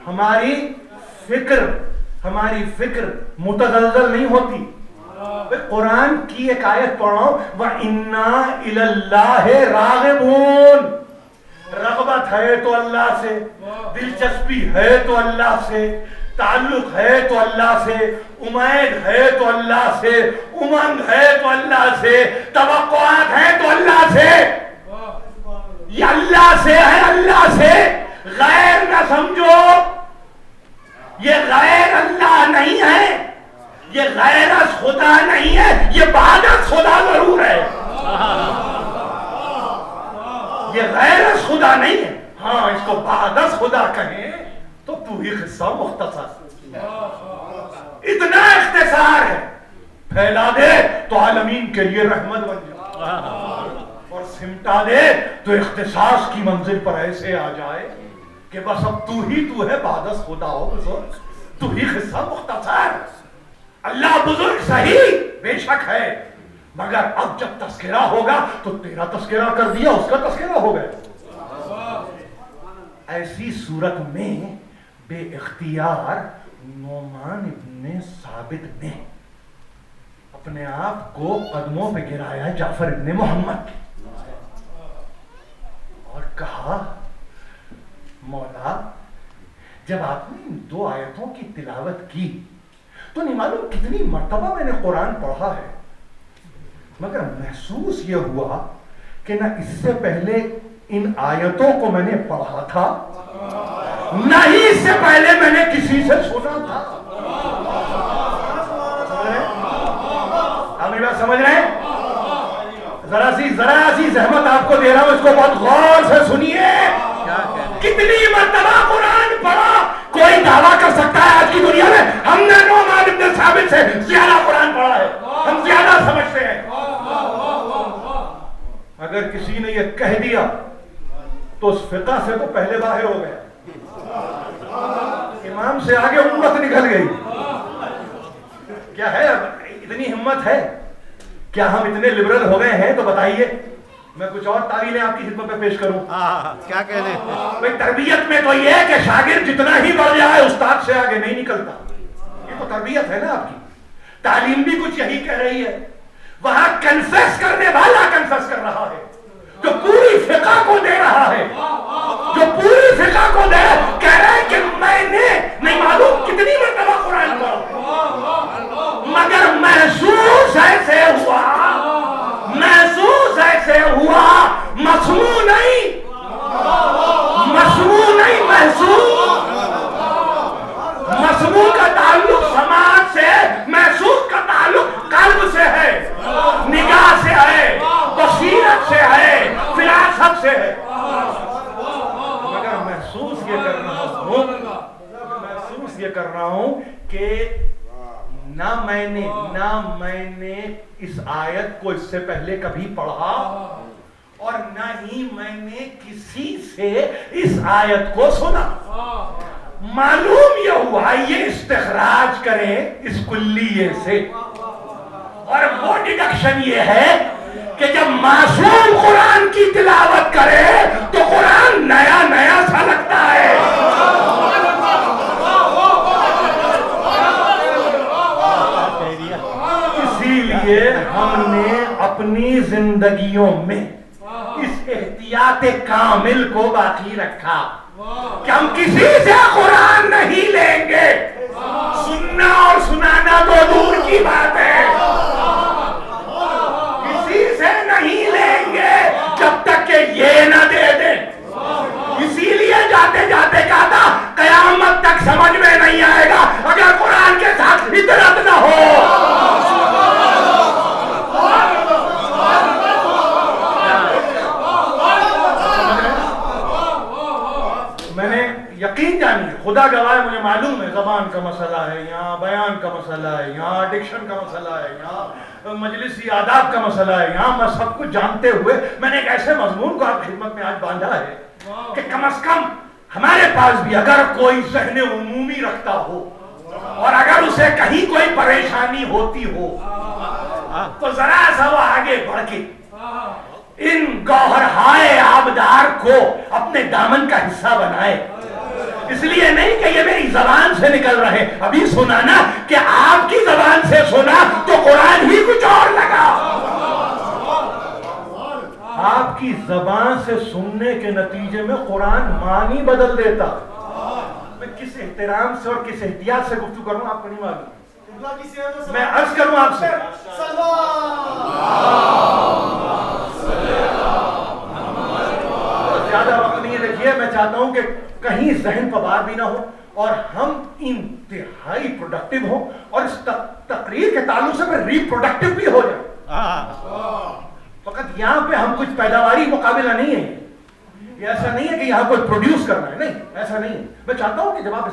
ہماری فکر متزلزل نہیں ہوتی. قرآن کی ایک آیت پڑھ رہا ہوں, وَإِنَّا إِلَى اللَّهِ رَاغِبُونَ, رغبت ہے تو اللہ سے, دلچسپی ہے تو اللہ سے, تعلق ہے تو اللہ سے, امید ہے تو اللہ سے, امنگ ہے تو اللہ سے, توقعات ہے تو اللہ سے. یہ اللہ سے ہے, اللہ سے. غیر نہ سمجھو, یہ غیر اللہ نہیں ہے, یہ غیر از خدا نہیں ہے, یہ بعد از خدا ضرور ہے. یہ غیر از خدا نہیں ہے. ہاں, اس کو بعد از خدا کہیں تو ہی قصہ مختصر, اتنا اختصار ہے. پھیلا دے تو عالمین کے لیے رحمت بن جائے, اور سمٹا دے تو اختصاص کی منزل پر ایسے آ جائے کہ بس اب تو ہے, بعد از خدا ہو بزرگ, تو ہی قصہ مختصر. اللہ بزرگ صحیح بے شک ہے, مگر اب جب تذکرہ ہوگا تو تیرا تذکرہ کر دیا, اس کا تذکرہ ہو گیا. ایسی صورت میں بے اختیار نعمان ابن ثابت نے اپنے آپ کو قدموں پہ گرایا جعفر ابن محمد کے, اور کہا مولا جب آپ نے ان 2 آیتوں کی تلاوت کی تو نہیں معلوم کتنی مرتبہ میں نے قرآن پڑھا ہے، مگر محسوس یہ ہوا کہ نہ اس سے پہلے ان آیتوں کو میں نے پڑھا تھا، نہ ہی اس سے پہلے میں نے کسی سے سنا تھا. آپ میری بات سمجھ رہے ہیں؟ ذرا سی زحمت آپ کو دے رہا ہوں، اس کو بہت غور سے سنیے. کتنی مرتبہ قرآن پڑھا؟ کوئی دعویٰ کر سکتا ہے آج کی دنیا میں ہم نے نعمان بن ثابت سے زیادہ قرآن پڑھا ہے، ہم زیادہ سمجھتے ہیں؟ اگر کسی نے یہ کہہ دیا تو اس فقہ سے تو پہلے باہر ہو گیا، امام سے آگے امت نکل گئی. کیا ہے اتنی ہمت ہے؟ کیا ہم اتنے لبرل ہو گئے ہیں؟ تو بتائیے، میں کچھ اور تعویلیں آپ کی خدمت میں پیش کروں. کیا کہہ رہے ہیں؟ بھئی تربیت میں تو یہ ہے کہ شاگرد جتنا ہی بڑھ جائے استاد سے آگے نہیں نکلتا. یہ تو تربیت ہے نا آپ کی. تعلیم بھی کچھ یہی کہہ رہی ہے. وہاں کنفیس کرنے والا کنفیس کر رہا ہے، جو پوری فقہ کو دے رہا ہے، جو پوری فقہ کو دے کہہ رہا ہے کہ میں نے نہیں معلوم کتنی مرتبہ قرآن پڑھا، مگر محسوس ایسے ہوا مسموع نہیں مسموع کا تعلق سماعت سے، محسوس کا تعلق قلب سے ہے، نگاہ سے ہے، بصیرت سے ہے، فراست سے ہے. مگر محسوس یہ کر رہا ہوں کہ نہ میں نے اس آیت کو اس سے پہلے کبھی پڑھا، اور نہ ہی میں نے کسی سے اس آیت کو سنا. معلوم یہ ہوا، یہ استخراج کریں اس کلیے سے، اور وہ ڈیڈکشن یہ ہے کہ جب معصوم قرآن کی تلاوت کرے تو قرآن نیا نیا سا لگتا ہے. اسی لیے ہم نے اپنی زندگیوں میں اس احتیاط کامل کو باقی رکھا کہ ہم کسی سے قرآن نہیں لیں گے. سننا اور سنانا تو دور کی بات ہے، کسی سے نہیں لیں گے جب تک کہ یہ نہ دے دیں. اسی لیے جاتے جاتے کہا تھا قیامت تک سمجھ میں نہیں آئے گا اگر قرآن کے ساتھ فطرت نہ ہو. یقین جانیے، خدا گواہ ہے، مجھے معلوم ہے زبان کا مسئلہ ہے، یہاں بیان کا مسئلہ ہے، یہاں ڈکشن کا مسئلہ ہے، یہاں مجلسی آداب کا مسئلہ ہے، یہاں میں سب کچھ جانتے ہوئے میں نے ایک ایسے مضمون کو آپ خدمت میں آج باندھا ہے کہ کم از کم ہمارے پاس بھی اگر کوئی ذہن عمومی رکھتا ہو اور اگر اسے کہیں کوئی پریشانی ہوتی ہو تو ذرا سا وہ آگے بڑھ کے ان گوہرہائے آبدار کو اپنے دامن کا حصہ بنائے. اس لیے نہیں کہ یہ میری زبان سے نکل رہے، ابھی سنا نا کہ آپ کی زبان سے سنا تو قرآن ہی کچھ اور لگا. آپ کی زبان سے سننے کے نتیجے میں قرآن معنی بدل دیتا. میں کس احترام سے اور کس احتیاط سے گفتگو کروں آپ کو نہیں معلوم. میں عرض کروں آپ سے، زیادہ وقت نہیں دیکھیے، میں چاہتا ہوں کہ کہیں ذہن پبار بھی نہ ہو اور ہم انتہائی پروڈکٹیو ہوں، اور اس تقریر کے تعلق سے میں ری پروڈکٹیو بھی ہو جائیں. فقط یہاں پہ ہم کچھ پیداواری مقابلہ نہیں ہے، یہ ایسا نہیں ہے کہ یہاں کوئی پروڈیوس کرنا ہے، نہیں ایسا نہیں ہے. میں چاہتا ہوں کہ جب آپ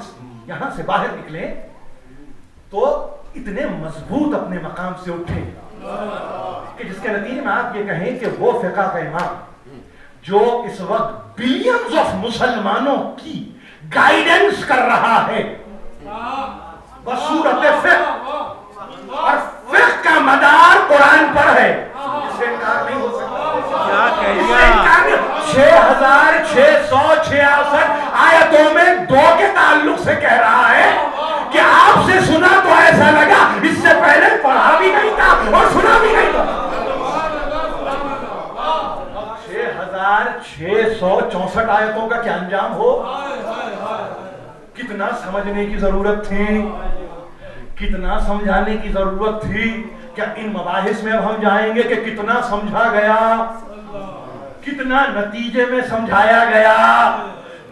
یہاں سے باہر نکلیں تو اتنے مضبوط اپنے مقام سے اٹھیں کہ جس کے نتیجے میں آپ یہ کہیں کہ وہ فقہ کا امام جو اس وقت بلینز آف مسلمانوں کی گائیڈنس کر رہا ہے بصورت فقہ، اور فقہ کا مدار قرآن پر ہے، اس سے انکار نہیں ہو سکتا. 6666 آیتوں میں 2 کے تعلق سے کہہ رہا ہے کہ آپ سے سنا تو ایسا لگا اس سے پہلے پڑھا بھی نہیں تھا اور سنا بھی نہیں تھا. 6664 آیتوں کا کیا انجام ہو؟ کتنا سمجھنے کی ضرورت تھی. کتنا سمجھانے کی ضرورت تھی؟ کیا ان مباحث میں اب ہم جائیں گے کہ کتنا سمجھا گیا، کتنا نتیجے میں سمجھایا گیا،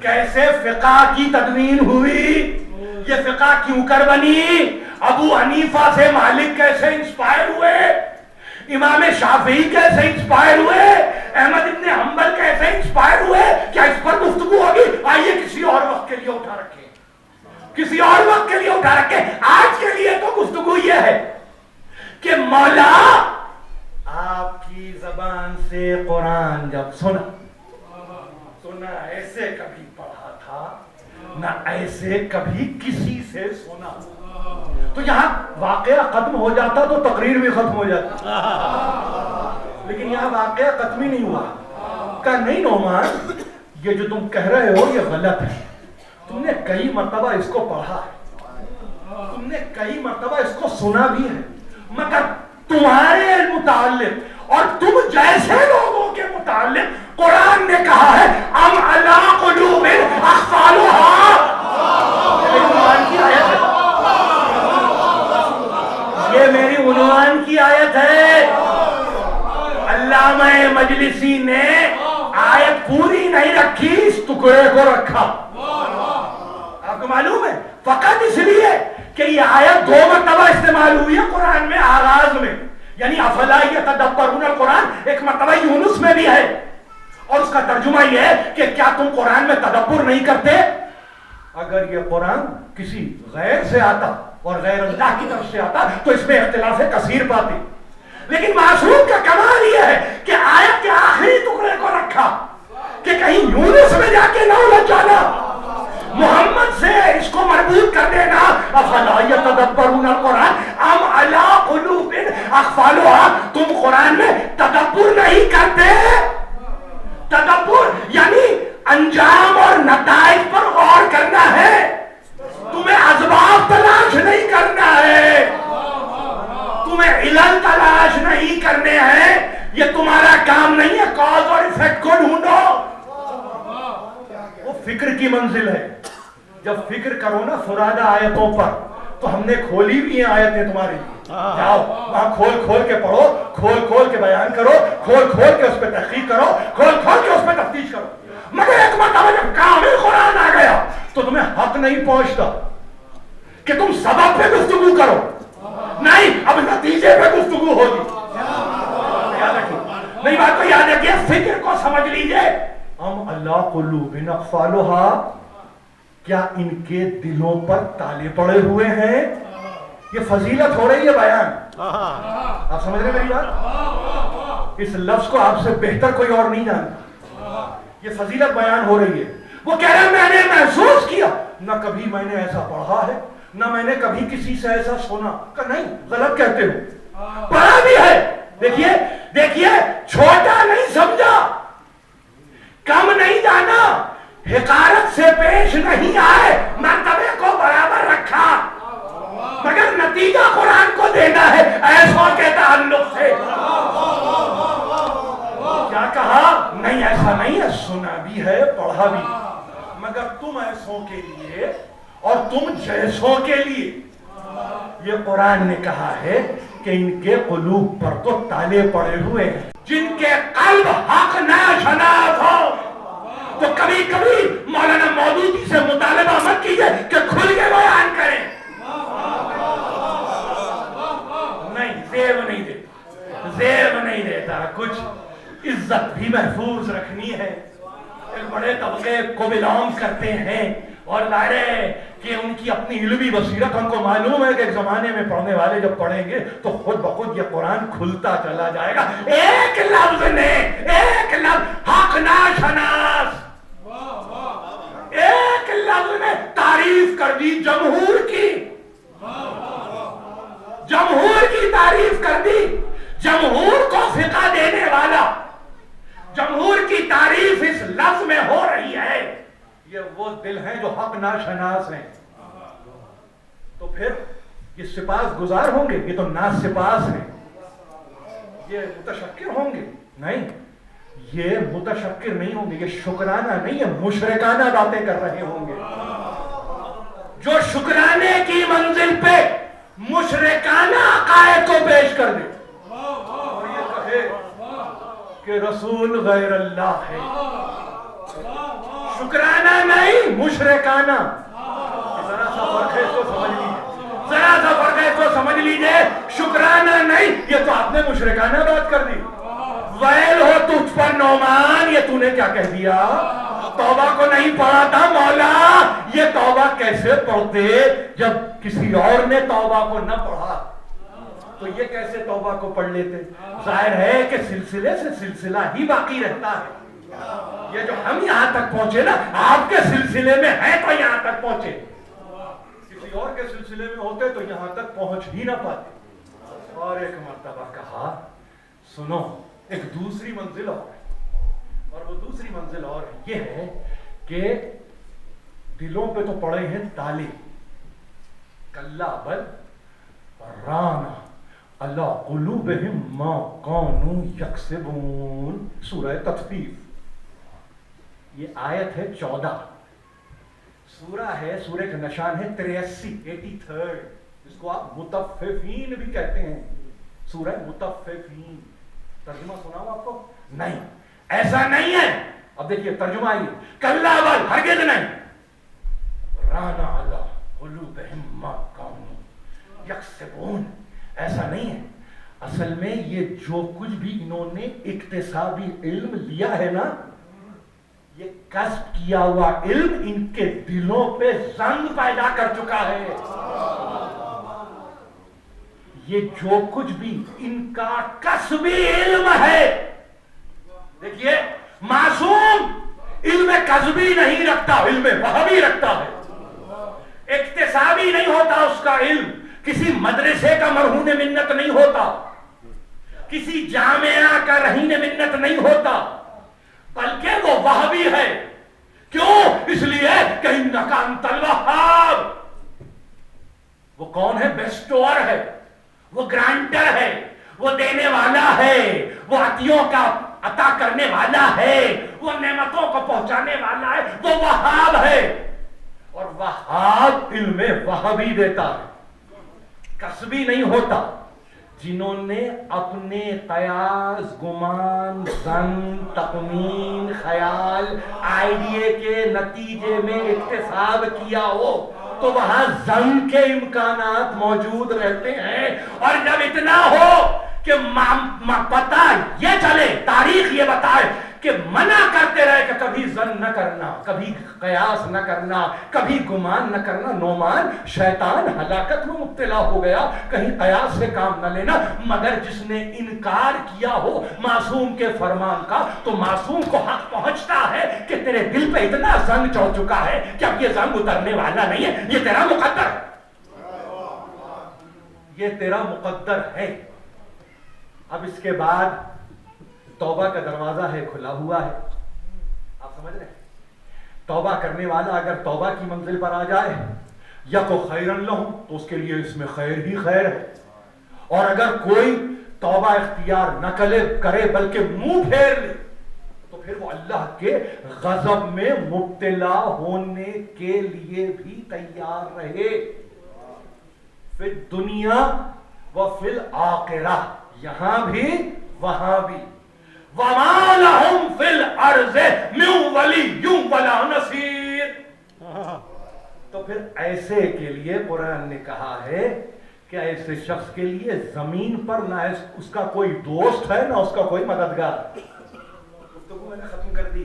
کیسے فقہ کی تدوین ہوئی، یہ فقہ کیوں کر بنی، ابو حنیفہ سے مالک کیسے انسپائر ہوئے، امام شافعی کیسے انسپائر ہوئے، احمد ابن حنبل کیسے انسپائر ہوئے؟ کیا اس پر گفتگو ہوگی؟ آئیے کسی اور وقت کے لیے اٹھا رکھیں، کسی اور وقت کے لیے اٹھا رکھیں۔ آج کے لیے تو گفتگو یہ ہے کہ مولا آپ کی زبان سے قرآن جب سنا ایسے کبھی پڑھا تھا، نہ ایسے کبھی کسی سے سنا، تو یہاں واقعہ ختم ہو جاتا تو تقریر بھی ختم ہو جاتی، لیکن یہاں واقعہ ختم ہی نہیں ہوا۔ کہا نہیں نعمان، یہ جو تم کہہ رہے ہو یہ غلط ہے، تم نے کئی مرتبہ اس کو پڑھا ہے، تم نے کئی مرتبہ اس کو سنا بھی ہے، مگر تمہارے متعلق اور تم جیسے لوگوں کے متعلق قرآن نے کہا ہے ام علی قلوب اقفالها، یہ میری عنوان کی آیت ہے۔ علامہ مجلسی نے آیت پوری نہیں رکھی، اس ٹکڑے کو رکھا۔ آپ کو معلوم ہے فقط اس لیے کہ یہ آیت 2 مرتبہ استعمال ہوئی ہے قرآن میں، آغاز میں، یعنی افلا یتدبرون القرآن، ایک مرتبہ یونس میں بھی ہے، اور اس کا ترجمہ یہ ہے کہ کیا تم قرآن میں تدبر نہیں کرتے؟ اگر یہ قرآن کسی غیر سے آتا اور غیر اللہ کی طرف سے آتا تو اس میں اختلاف کثیر پاتے، لیکن معصوم کا کمال یہ ہے کہ آیت کے آخری ٹکڑے کو رکھا کہ کہیں یونس میں جا کے نہ الجھ جانا، محمد سے اس کو مربوط کر دینا، افلا یتدبرون القرآن ام علی قلوب اقفالها، تم قرآن میں تدبر نہیں کرتے۔ تدبر یعنی انجام اور نتائج پر غور کرنا ہے، تمہیں اسباب تلاش نہیں کرنا ہے، تمہیں علل تلاش نہیں کرنے ہیں، یہ تمہارا کام نہیں ہے، کاز اور ایفیکٹ کو ڈھونڈو، وہ فکر کی منزل ہے۔ جب فکر کرو نا فرادہ آیتوں پر، تو ہم نے کھولی بھی ہیں آیتیں تمہارے لیے، جاؤ وہاں کھول کھول کے پڑھو، کھول کھول کے بیان کرو، کھول کھول کے اس پہ تحقیق کرو، کھول کھول کے اس پہ تفتیش کرو، مگر ایک مرتبہ جب کامل قرآن آ گیا تو تمہیں حق نہیں پہنچتا کہ تم سبب پہ گفتگو کرو، نہیں اب نتیجے پہ گفتگو ہوگی۔ یاد رکھیے، نہیں بات کو یاد رکھیے، فکر کو سمجھ لیجئے۔ ام اللہ قلوب اقفالها، کیا ان کے دلوں پر تالے پڑے ہوئے ہیں؟ یہ فضیلت ہو رہی ہے بیان، آپ سمجھ رہے ہیں میری بات؟ اس لفظ کو آپ سے بہتر کوئی اور نہیں جانتا، یہ فضیلت بیان ہو رہی ہے۔ وہ کہہ رہے میں نے محسوس کیا، نہ کبھی میں نے ایسا پڑھا ہے، نہ میں نے کبھی کسی سے ایسا سنا، کہ نہیں غلط کہتے ہو، پڑھا بھی ہے۔ دیکھیے دیکھیے، چھوٹا نہیں سمجھا، کم نہیں جانا، حقارت سے پیش نہیں آئے، مرتبے کو برابر رکھا، مگر نتیجہ قرآن کو دینا ہے ایسوں کے تعلق سے۔ کیا کہا؟ نہیں ایسا نہیں ہے، سنا بھی ہے پڑھا بھی، مگر تم ایسوں کے لیے اور تم جیسوں کے لیے، یہ قرآن نے کہا ہے کہ ان کے قلوب پر تو تالے پڑے ہوئے ہیں، جن کے قلب حق ناشناس ہو۔ تو کبھی کبھی مولانا مودودی سے مطالبہ مت کیجئے کہ کھل کے بیان کریں، نہیں زیب نہیں دیتا، زیب نہیں دیتا، کچھ عزت بھی محفوظ رکھنی ہے۔ ایک بڑے طبقے کو بلانگ کرتے ہیں اور لاڑے کہ ان کی اپنی علمی بصیرت، ہم کو معلوم ہے کہ ایک زمانے میں پڑھنے والے جب پڑھیں گے تو خود بخود یہ قرآن کھلتا چلا جائے گا۔ ایک لفظ نے، ایک لفظ حق ناشناس، ایک لفظ نے تعریف کر دی جمہور کی، جمہور کی تعریف کر دی، جمہور کو فقہ دینے والا، جمہور کی تعریف اس لفظ میں ہو رہی ہے۔ یہ وہ دل ہیں جو حق ناشناس ہیں، تو پھر یہ سپاس گزار ہوں گے؟ یہ تو ناس سپاس ہیں، یہ متشکر ہوں گے؟ نہیں، یہ متشکر نہیں ہوں گے، یہ شکرانہ نہیں ہے، مشرکانہ باتیں کر رہے ہوں گے۔ جو شکرانے کی منزل پہ مشرکانہ عقائد کو پیش کر دے اور یہ کہے کہ رسول غیر اللہ ہے، شکرانہ نہیں مشرکانہ. ذرا سا فرق ہے اس کو سمجھ لیجیے، ذرا سا فرق ہے اس کو سمجھ لیجیے. شکرانہ نہیں، یہ تو آپ نے مشرکانہ بات کر دی. ویل ہو تجھ پر نعمان، یہ تو نے کیا کہہ دیا؟ توبہ کو نہیں پڑھا تھا مولا. یہ توبہ کیسے پڑھتے جب کسی اور نے توبہ کو نہ پڑھا؟ تو یہ کیسے توبہ کو پڑھ لیتے؟ ظاہر ہے کہ سلسلے سے سلسلہ ہی باقی رہتا ہے. یہ جو ہم یہاں تک پہنچے نا، آپ کے سلسلے میں ہے تو یہاں تک پہنچے، کسی اور کے سلسلے میں ہوتے تو یہاں تک پہنچ ہی نہ پاتے. اور ایک مرتبہ کہا سنو ایک دوسری منزل اور ہے، اور وہ دوسری منزل اور یہ ہے کہ دلوں پہ تو پڑے ہیں تالے. کلا بل ران اللہ قلوبہم ما کانوا یکسبون. سورہ تطفیف، یہ آیت ہے 14. سورہ ہے، سورہ کا نشان ہے 83 اس کو آپ متففین بھی کہتے ہیں. سورہ متففین ترجمہ سناؤ آپ کو؟ نہیں، ایسا نہیں ہے. اب دیکھیے ترجمہ آئیے، کلا بل ہرگز نہیں، رانا اللہ قلوبہم ما کانوا یکسبون، ایسا نہیں ہے. اصل میں یہ جو کچھ بھی انہوں نے اکتسابی علم لیا ہے نا، یہ کسب کیا ہوا علم ان کے دلوں پہ زنگ پیدا کر چکا ہے. یہ جو کچھ بھی ان کا کسبی علم ہے، دیکھیے معصوم علم کسبی نہیں رکھتا، علم وہبی رکھتا ہے. اکتسابی نہیں ہوتا اس کا علم، کسی مدرسے کا مرہون منت نہیں ہوتا، کسی جامعہ کا رہین منت نہیں ہوتا، بلکہ وہ وہابی ہے. کیوں؟ اس لیے کہ انکا انت الوہاب. وہ کون ہے؟ بیسٹور ہے، وہ گرانٹر ہے، وہ دینے والا ہے، وہ عطیوں کا عطا کرنے والا ہے، وہ نعمتوں کو پہنچانے والا ہے، وہ وہاب ہے. اور وہاب علم وہابی دیتا ہے، کسبی نہیں ہوتا. جنہوں نے اپنے قیاس، گمان، ظن، تخمین، خیال، آئیڈیے کے نتیجے میں اکتساب کیا ہو تو وہاں ظن کے امکانات موجود رہتے ہیں. اور جب اتنا ہو کہ پتہ یہ چلے، تاریخ یہ بتائے کہ منع کرتے رہے کہ کبھی ظن نہ کرنا، کبھی قیاس نہ کرنا، کبھی گمان نہ کرنا. نعمان شیطان ہلاکت میں مبتلا ہو گیا، کہیں قیاس سے کام نہ لینا. مگر جس نے انکار کیا ہو معصوم کے فرمان کا، تو معصوم کو حق پہنچتا ہے کہ تیرے دل پہ اتنا ظن چڑھ چکا ہے کہ اب یہ ظن اترنے والا نہیں ہے، یہ تیرا مقدر ہے، یہ تیرا مقدر ہے. اب اس کے بعد توبہ کا دروازہ ہے، کھلا ہوا ہے. آپ سمجھ رہے ہیں؟ توبہ کرنے والا اگر توبہ کی منزل پر آ جائے، یا کو خیرن لہو، تو اس کے لیے اس میں خیر ہی خیر ہے. اور اگر کوئی توبہ اختیار نہ کرے بلکہ منہ پھیر لے، تو پھر وہ اللہ کے غضب میں مبتلا ہونے کے لیے بھی تیار رہے، فی الدنیا و فی الآخرہ، یہاں بھی وہاں بھی. وَمَا لَهُمْ فِي الْأَرْضِ مِنْ وَلِيٍّ وَلَا نَصِيرٍ. تو پھر ایسے کے لیے قرآن نے کہا ہے کہ ایسے شخص کے لیے زمین پر نہ اس کا کوئی دوست ہے نہ اس کا کوئی مددگار. گفتگو میں نے ختم کر دی.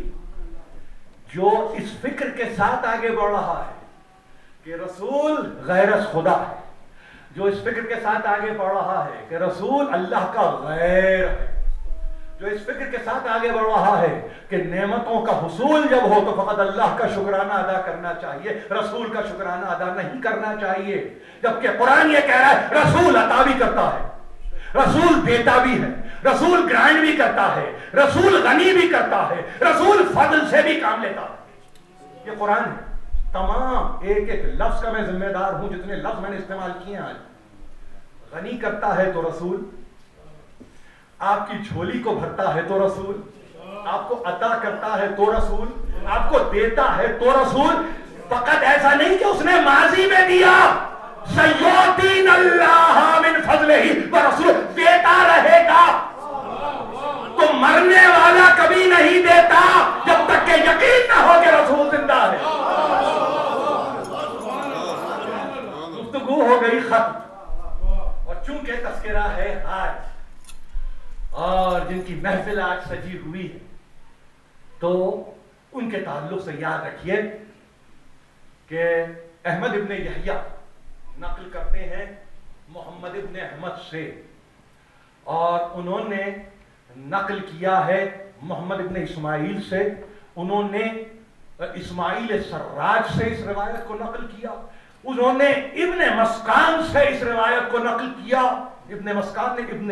جو اس فکر کے ساتھ آگے بڑھ رہا ہے کہ رسول غیر از خدا ہے، جو اس فکر کے ساتھ آگے بڑھ رہا ہے کہ رسول اللہ کا غیر ہے، جو اس فکر کے ساتھ آگے بڑھ رہا ہے کہ نعمتوں کا حصول جب ہو تو فقط اللہ کا شکرانہ ادا کرنا چاہیے، رسول کا شکرانہ ادا نہیں کرنا چاہیے. جبکہ قرآن یہ کہہ رہا ہے رسول عطا بھی کرتا ہے، رسول دیتا بھی ہے، رسول گرانٹ بھی کرتا ہے، رسول غنی بھی کرتا ہے، رسول فضل سے بھی کام لیتا ہے. یہ قرآن ہے. تمام ایک ایک لفظ کا میں ذمہ دار ہوں، جتنے لفظ میں نے استعمال کیے ہیں. آج غنی کرتا ہے تو رسول، آپ کی جھولی کو بھرتا ہے تو رسول، آپ کو عطا کرتا ہے تو رسول، آپ کو دیتا ہے تو رسول. فقط ایسا نہیں کہ اس نے ماضی میں دیا، سیؤتین اللہ من فضلہ ورسولہ، دیتا رہے گا۔ تو مرنے والا کبھی نہیں دیتا جب تک کہ یقین نہ ہو کہ رسول زندہ ہے۔ گفتگو ہو گئی ختم، اور چونکہ تذکرہ ہے آج اور جن کی محفل آج سجی ہوئی ہے تو ان کے تعلق سے یاد رکھیے کہ احمد ابن یحییٰ نقل کرتے ہیں محمد ابن احمد سے، اور انہوں نے نقل کیا ہے محمد ابن اسماعیل سے، انہوں نے اسماعیل سراج سے اس روایت کو نقل کیا، انہوں نے ابن مسکان سے اس روایت کو نقل کیا، ابن مسکان نے ابن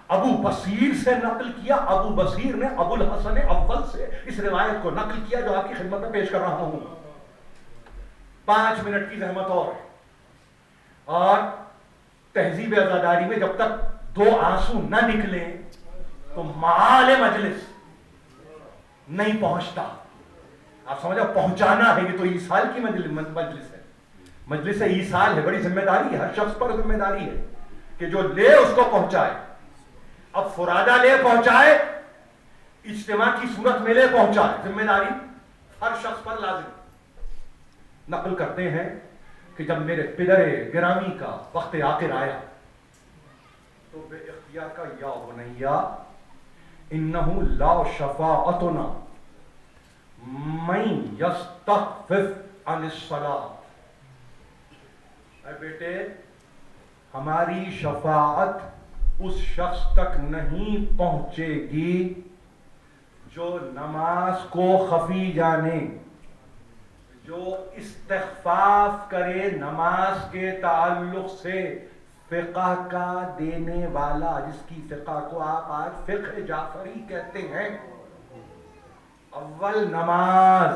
ابو بصیر سے نقل کیا، ابو بصیر نے ابو الحسن اول سے اس روایت کو نقل کیا جو آپ کی خدمت میں پیش کر رہا ہوں۔ 5 منٹ کی زحمت اور تہذیب عزاداری میں جب تک 2 آنسو نہ نکلے تو معال مجلس نہیں پہنچتا۔ آپ سمجھو پہنچانا ہے، یہ تو ایصال کی مجلس ہے، مجلس ایصال ہے، بڑی ذمہ داری ہے، ہر شخص پر ذمہ داری ہے کہ جو لے اس کو پہنچائے۔ اب فرادہ لے پہنچائے، اجتماع کی صورت میں لے پہنچائے، ذمہ داری ہر شخص پر لازم۔ نقل کرتے ہیں کہ جب میرے پدر گرامی کا وقت آخر آیا تو بے اختیار کا یا بنیا انہو لا شفاعتنا من یستخفف عن الصلاۃ، اے بیٹے ہماری شفاعت اس شخص تک نہیں پہنچے گی جو نماز کو خفی جانے، جو استخفاف کرے نماز کے تعلق سے، فقہ کا دینے والا، جس کی فقہ کو آپ آج فقہ جعفری کہتے ہیں، اول نماز۔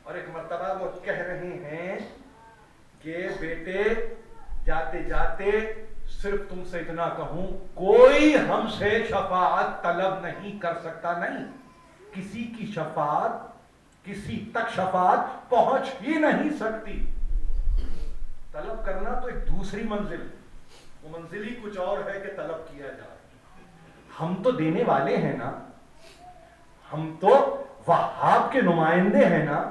اور ایک مرتبہ وہ کہہ رہے ہیں کہ بیٹے جاتے جاتے صرف تم سے اتنا کہوں، کوئی ہم سے شفاعت طلب نہیں کر سکتا، نہیں کسی کی شفاعت، کسی تک شفاعت پہنچ ہی نہیں سکتی۔ طلب کرنا تو ایک دوسری منزل، وہ منزل ہی کچھ اور ہے کہ طلب کیا جائے۔ ہم تو دینے والے ہیں نا، ہم تو وہاب کے نمائندے ہیں نا،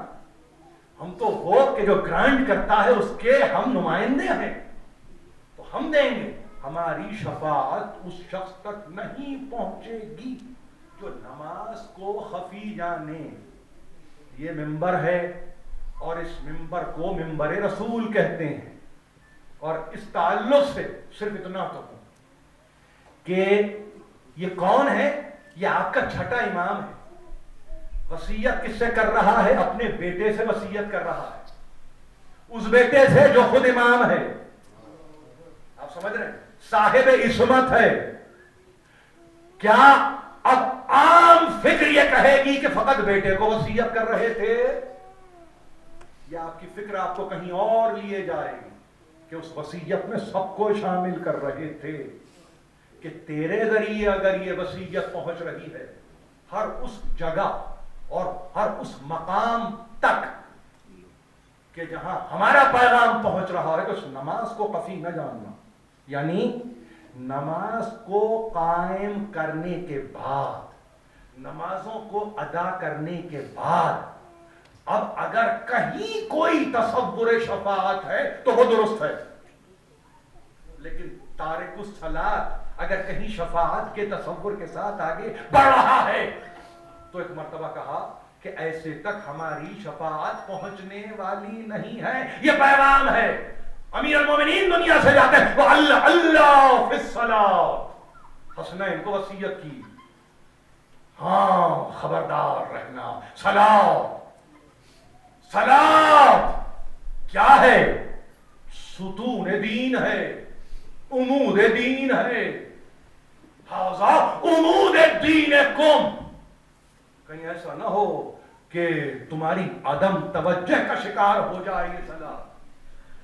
ہم تو وہ کہ جو گرانٹ کرتا ہے اس کے ہم نمائندے ہیں، تو ہم دیں گے۔ ہماری شفاعت اس شخص تک نہیں پہنچے گی جو نماز کو خفی جانے۔ یہ ممبر ہے اور اس ممبر کو ممبر رسول کہتے ہیں، اور اس تعلق سے صرف اتنا کہوں کہ یہ کون ہے؟ یہ آپ کا چھٹا امام ہے۔ وصیت کس سے کر رہا ہے؟ اپنے بیٹے سے وصیت کر رہا ہے، اس بیٹے سے جو خود امام ہے۔ آپ سمجھ رہے ہیں؟ صاحب عصمت ہے۔ کیا اب عام فکر یہ کہے گی کہ فقط بیٹے کو وصیت کر رہے تھے، یا آپ کی فکر آپ کو کہیں اور لیے جائے گی کہ اس وصیت میں سب کو شامل کر رہے تھے، کہ تیرے ذریعے اگر یہ وصیت پہنچ رہی ہے ہر اس جگہ اور ہر اس مقام تک کہ جہاں ہمارا پیغام پہنچ رہا ہے، تو اس نماز کو خفی نہ جاننا، یعنی نماز کو قائم کرنے کے بعد، نمازوں کو ادا کرنے کے بعد اب اگر کہیں کوئی تصور شفاعت ہے تو وہ درست ہے، لیکن تارک الصلاۃ اگر کہیں شفاعت کے تصور کے ساتھ آگے بڑھ رہا ہے تو ایک مرتبہ کہا کہ ایسے تک ہماری شفاعت پہنچنے والی نہیں ہے۔ یہ پیغام ہے، امیر المومنین دنیا سے جاتے ہیں، وہ اللہ اللہ فی الصلاۃ، حسنین کو وصیت کی، ہاں خبردار رہنا، صلاۃ صلاۃ کیا ہے؟ ستون دین ہے، عمود دین ہے، ھذا عمود دینکم۔ کہیں ایسا نہ ہو کہ تمہاری عدم توجہ کا شکار ہو جائے یہ صلاۃ۔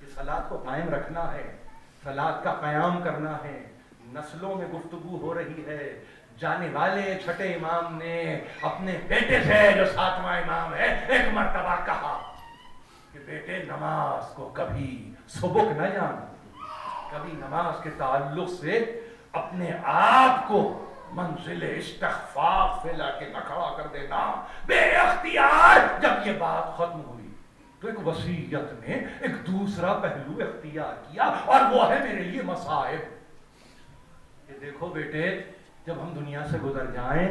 یہ صلاۃ کو قائم رکھنا ہے، صلاۃ کا قیام کرنا ہے۔ نسلوں میں گفتگو ہو رہی ہے، جانے والے چھٹے امام نے اپنے بیٹے سے جو 7واں امام ہے ایک مرتبہ کہا کہ بیٹے نماز کو کبھی سبک نہ جان، کبھی نماز کے تعلق سے اپنے آپ کو منزل استخفاف پہ لا کے نہ کھڑا کر دینا۔ بے اختیار جب یہ بات ختم ہوئی تو ایک وصیت نے ایک دوسرا پہلو اختیار کیا، اور وہ ہے میرے لیے مصائب۔ کہ دیکھو بیٹے، جب ہم دنیا سے گزر جائیں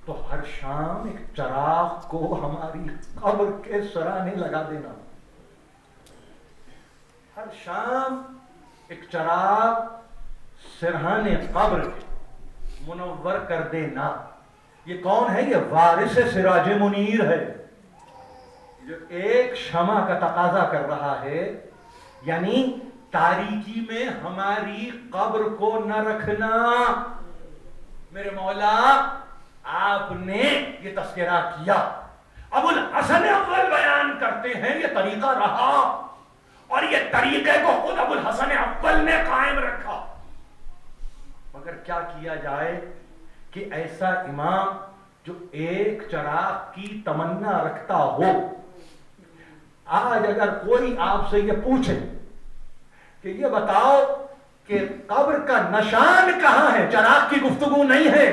تو ہر شام ایک چراغ کو ہماری قبر کے سرانے لگا دینا، ہر شام ایک چراغ سرہانے قبر منور کر دینا۔ یہ کون ہے؟ یہ وارث سراج منیر ہے، جو ایک شمع کا تقاضا کر رہا ہے، یعنی تاریکی میں ہماری قبر کو نہ رکھنا۔ میرے مولا آپ نے یہ تذکرہ کیا، ابو الحسن اول بیان کرتے ہیں یہ طریقہ رہا، اور یہ طریقے کو خود ابو الحسن اول نے قائم رکھا۔ مگر کیا کیا جائے کہ ایسا امام جو ایک چراغ کی تمنا رکھتا ہو، آج اگر کوئی آپ سے یہ پوچھے کہ یہ بتاؤ کہ قبر کا نشان کہاں ہے، چراغ کی گفتگو نہیں ہے،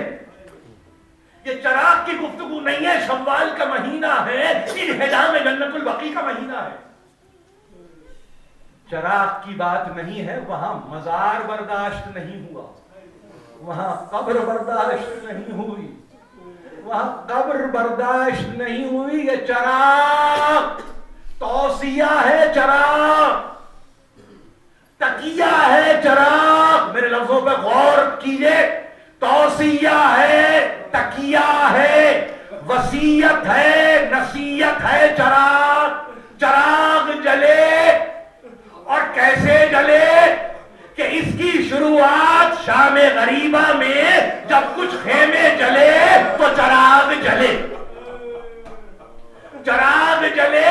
یہ چراغ کی گفتگو نہیں ہے، شوال کا مہینہ ہے، انہدام جنت البقیع کا مہینہ ہے، چراغ کی بات نہیں ہے، وہاں مزار برداشت نہیں ہوا، وہاں قبر برداشت نہیں ہوئی، وہاں قبر برداشت نہیں ہوئی، یہ چراغ توصیہ ہے، چراغ تقیہ ہے، چراغ میرے لفظوں پہ غور کیجئے، توصیہ ہے، تقیہ ہے، وصیت ہے، نصیحت ہے، چراغ چراغ جلے، اور کیسے جلے کہ اس کی شروعات شام غریبہ میں جب کچھ خیمے جلے تو چراغ جلے، چراغ جلے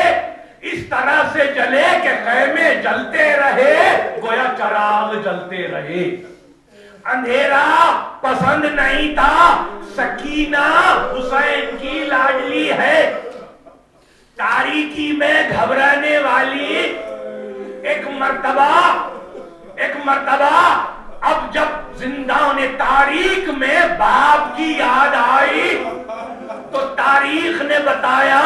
اس طرح سے جلے کہ خیمے جلتے رہے گویا چراغ جلتے رہے۔ اندھیرا پسند نہیں تھا، سکینہ حسین کی لاڈلی ہے، تاریکی میں گھبرانے والی ایک مرتبہ اب جب زندان تاریخ میں باپ کی یاد آئی تو تاریخ نے بتایا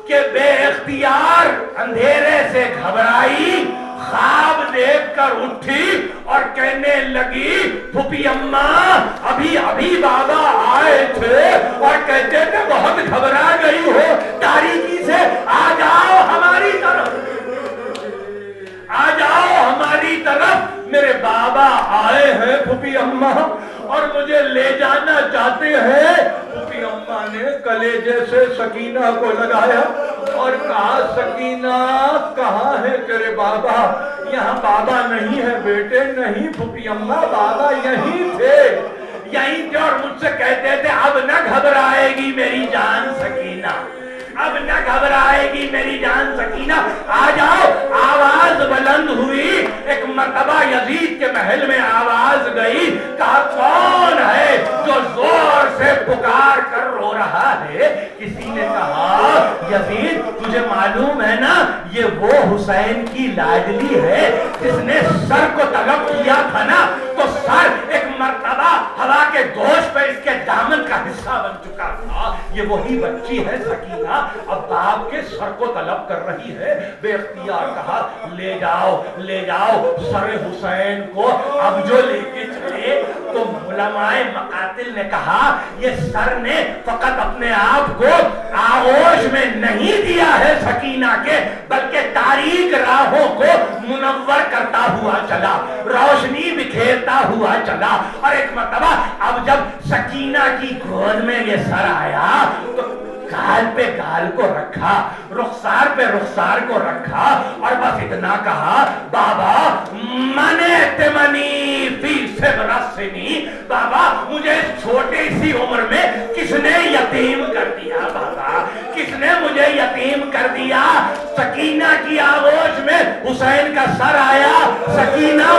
کہ بے اختیار اندھیرے سے گھبرائی، خواب دیکھ کر اٹھی اور کہنے لگی پھوپھی اماں ابھی بابا آئے تھے اور کہتے تھے بہت گھبرا گئی ہو، تاریکی سے آ جاؤ ہماری طرف، آ جاؤ ہماری طرف، میرے بابا آئے ہیں پھوپھی اماں اور مجھے لے جانا چاہتے ہیں۔ پھوپھی اماں نے کلیجے سے سکینہ کو لگایا اور کہا سکینہ کہاں ہے تیرے بابا؟ یہاں بابا نہیں ہے بیٹے، نہیں پھوپھی اماں بابا یہیں تھے، یہیں تھے، اور مجھ سے کہتے تھے اب نہ گھبرائے گی میری جان سکینہ، اب نہ گھبرائے گی میری جان سکینہ، آ جاؤ۔ آواز بلند ہوئی، ایک مرتبہ یزید کے محل میں آواز گئی، کہا کون ہے جو زور سے پکار کر رو رہا ہے؟ کسی نے کہا یزید تجھے معلوم ہے نا یہ وہ حسین کی لاڈلی ہے جس نے سر کو طلب کیا تھا نا، تو سر ایک مرتبہ ہوا کے گوشت پہ اس کے دامن کا حصہ بن چکا تھا، یہ وہی بچی ہے سکینہ، اب باپ کے سر کو طلب کر رہی ہے۔ بے اختیار کہا لے جاؤ سر حسین کو، اب جو لے کے چلے تو علماء مقاتل نے کہا یہ سر نے فقط اپنے آپ کو آغوش میں نہیں دیا ہے سکینہ کے، بلکہ تاریک راہوں کو منور کرتا ہوا چلا، روشنی بکھیرتا ہوا چلا، اور ایک مرتبہ اب جب سکینہ کی گود میں یہ سر آیا تو گال پہ گال کو رکھا، رخسار پہ رخسار کو رکھا، اور بس اتنا کہا بابا من اتمنی فی صغر السنی، بابا مجھے اس چھوٹی سی عمر میں کس نے یتیم کر دیا، بابا کس نے مجھے یتیم کر دیا۔ سکینہ کی آغوش میں حسین کا سر آیا، سکینہ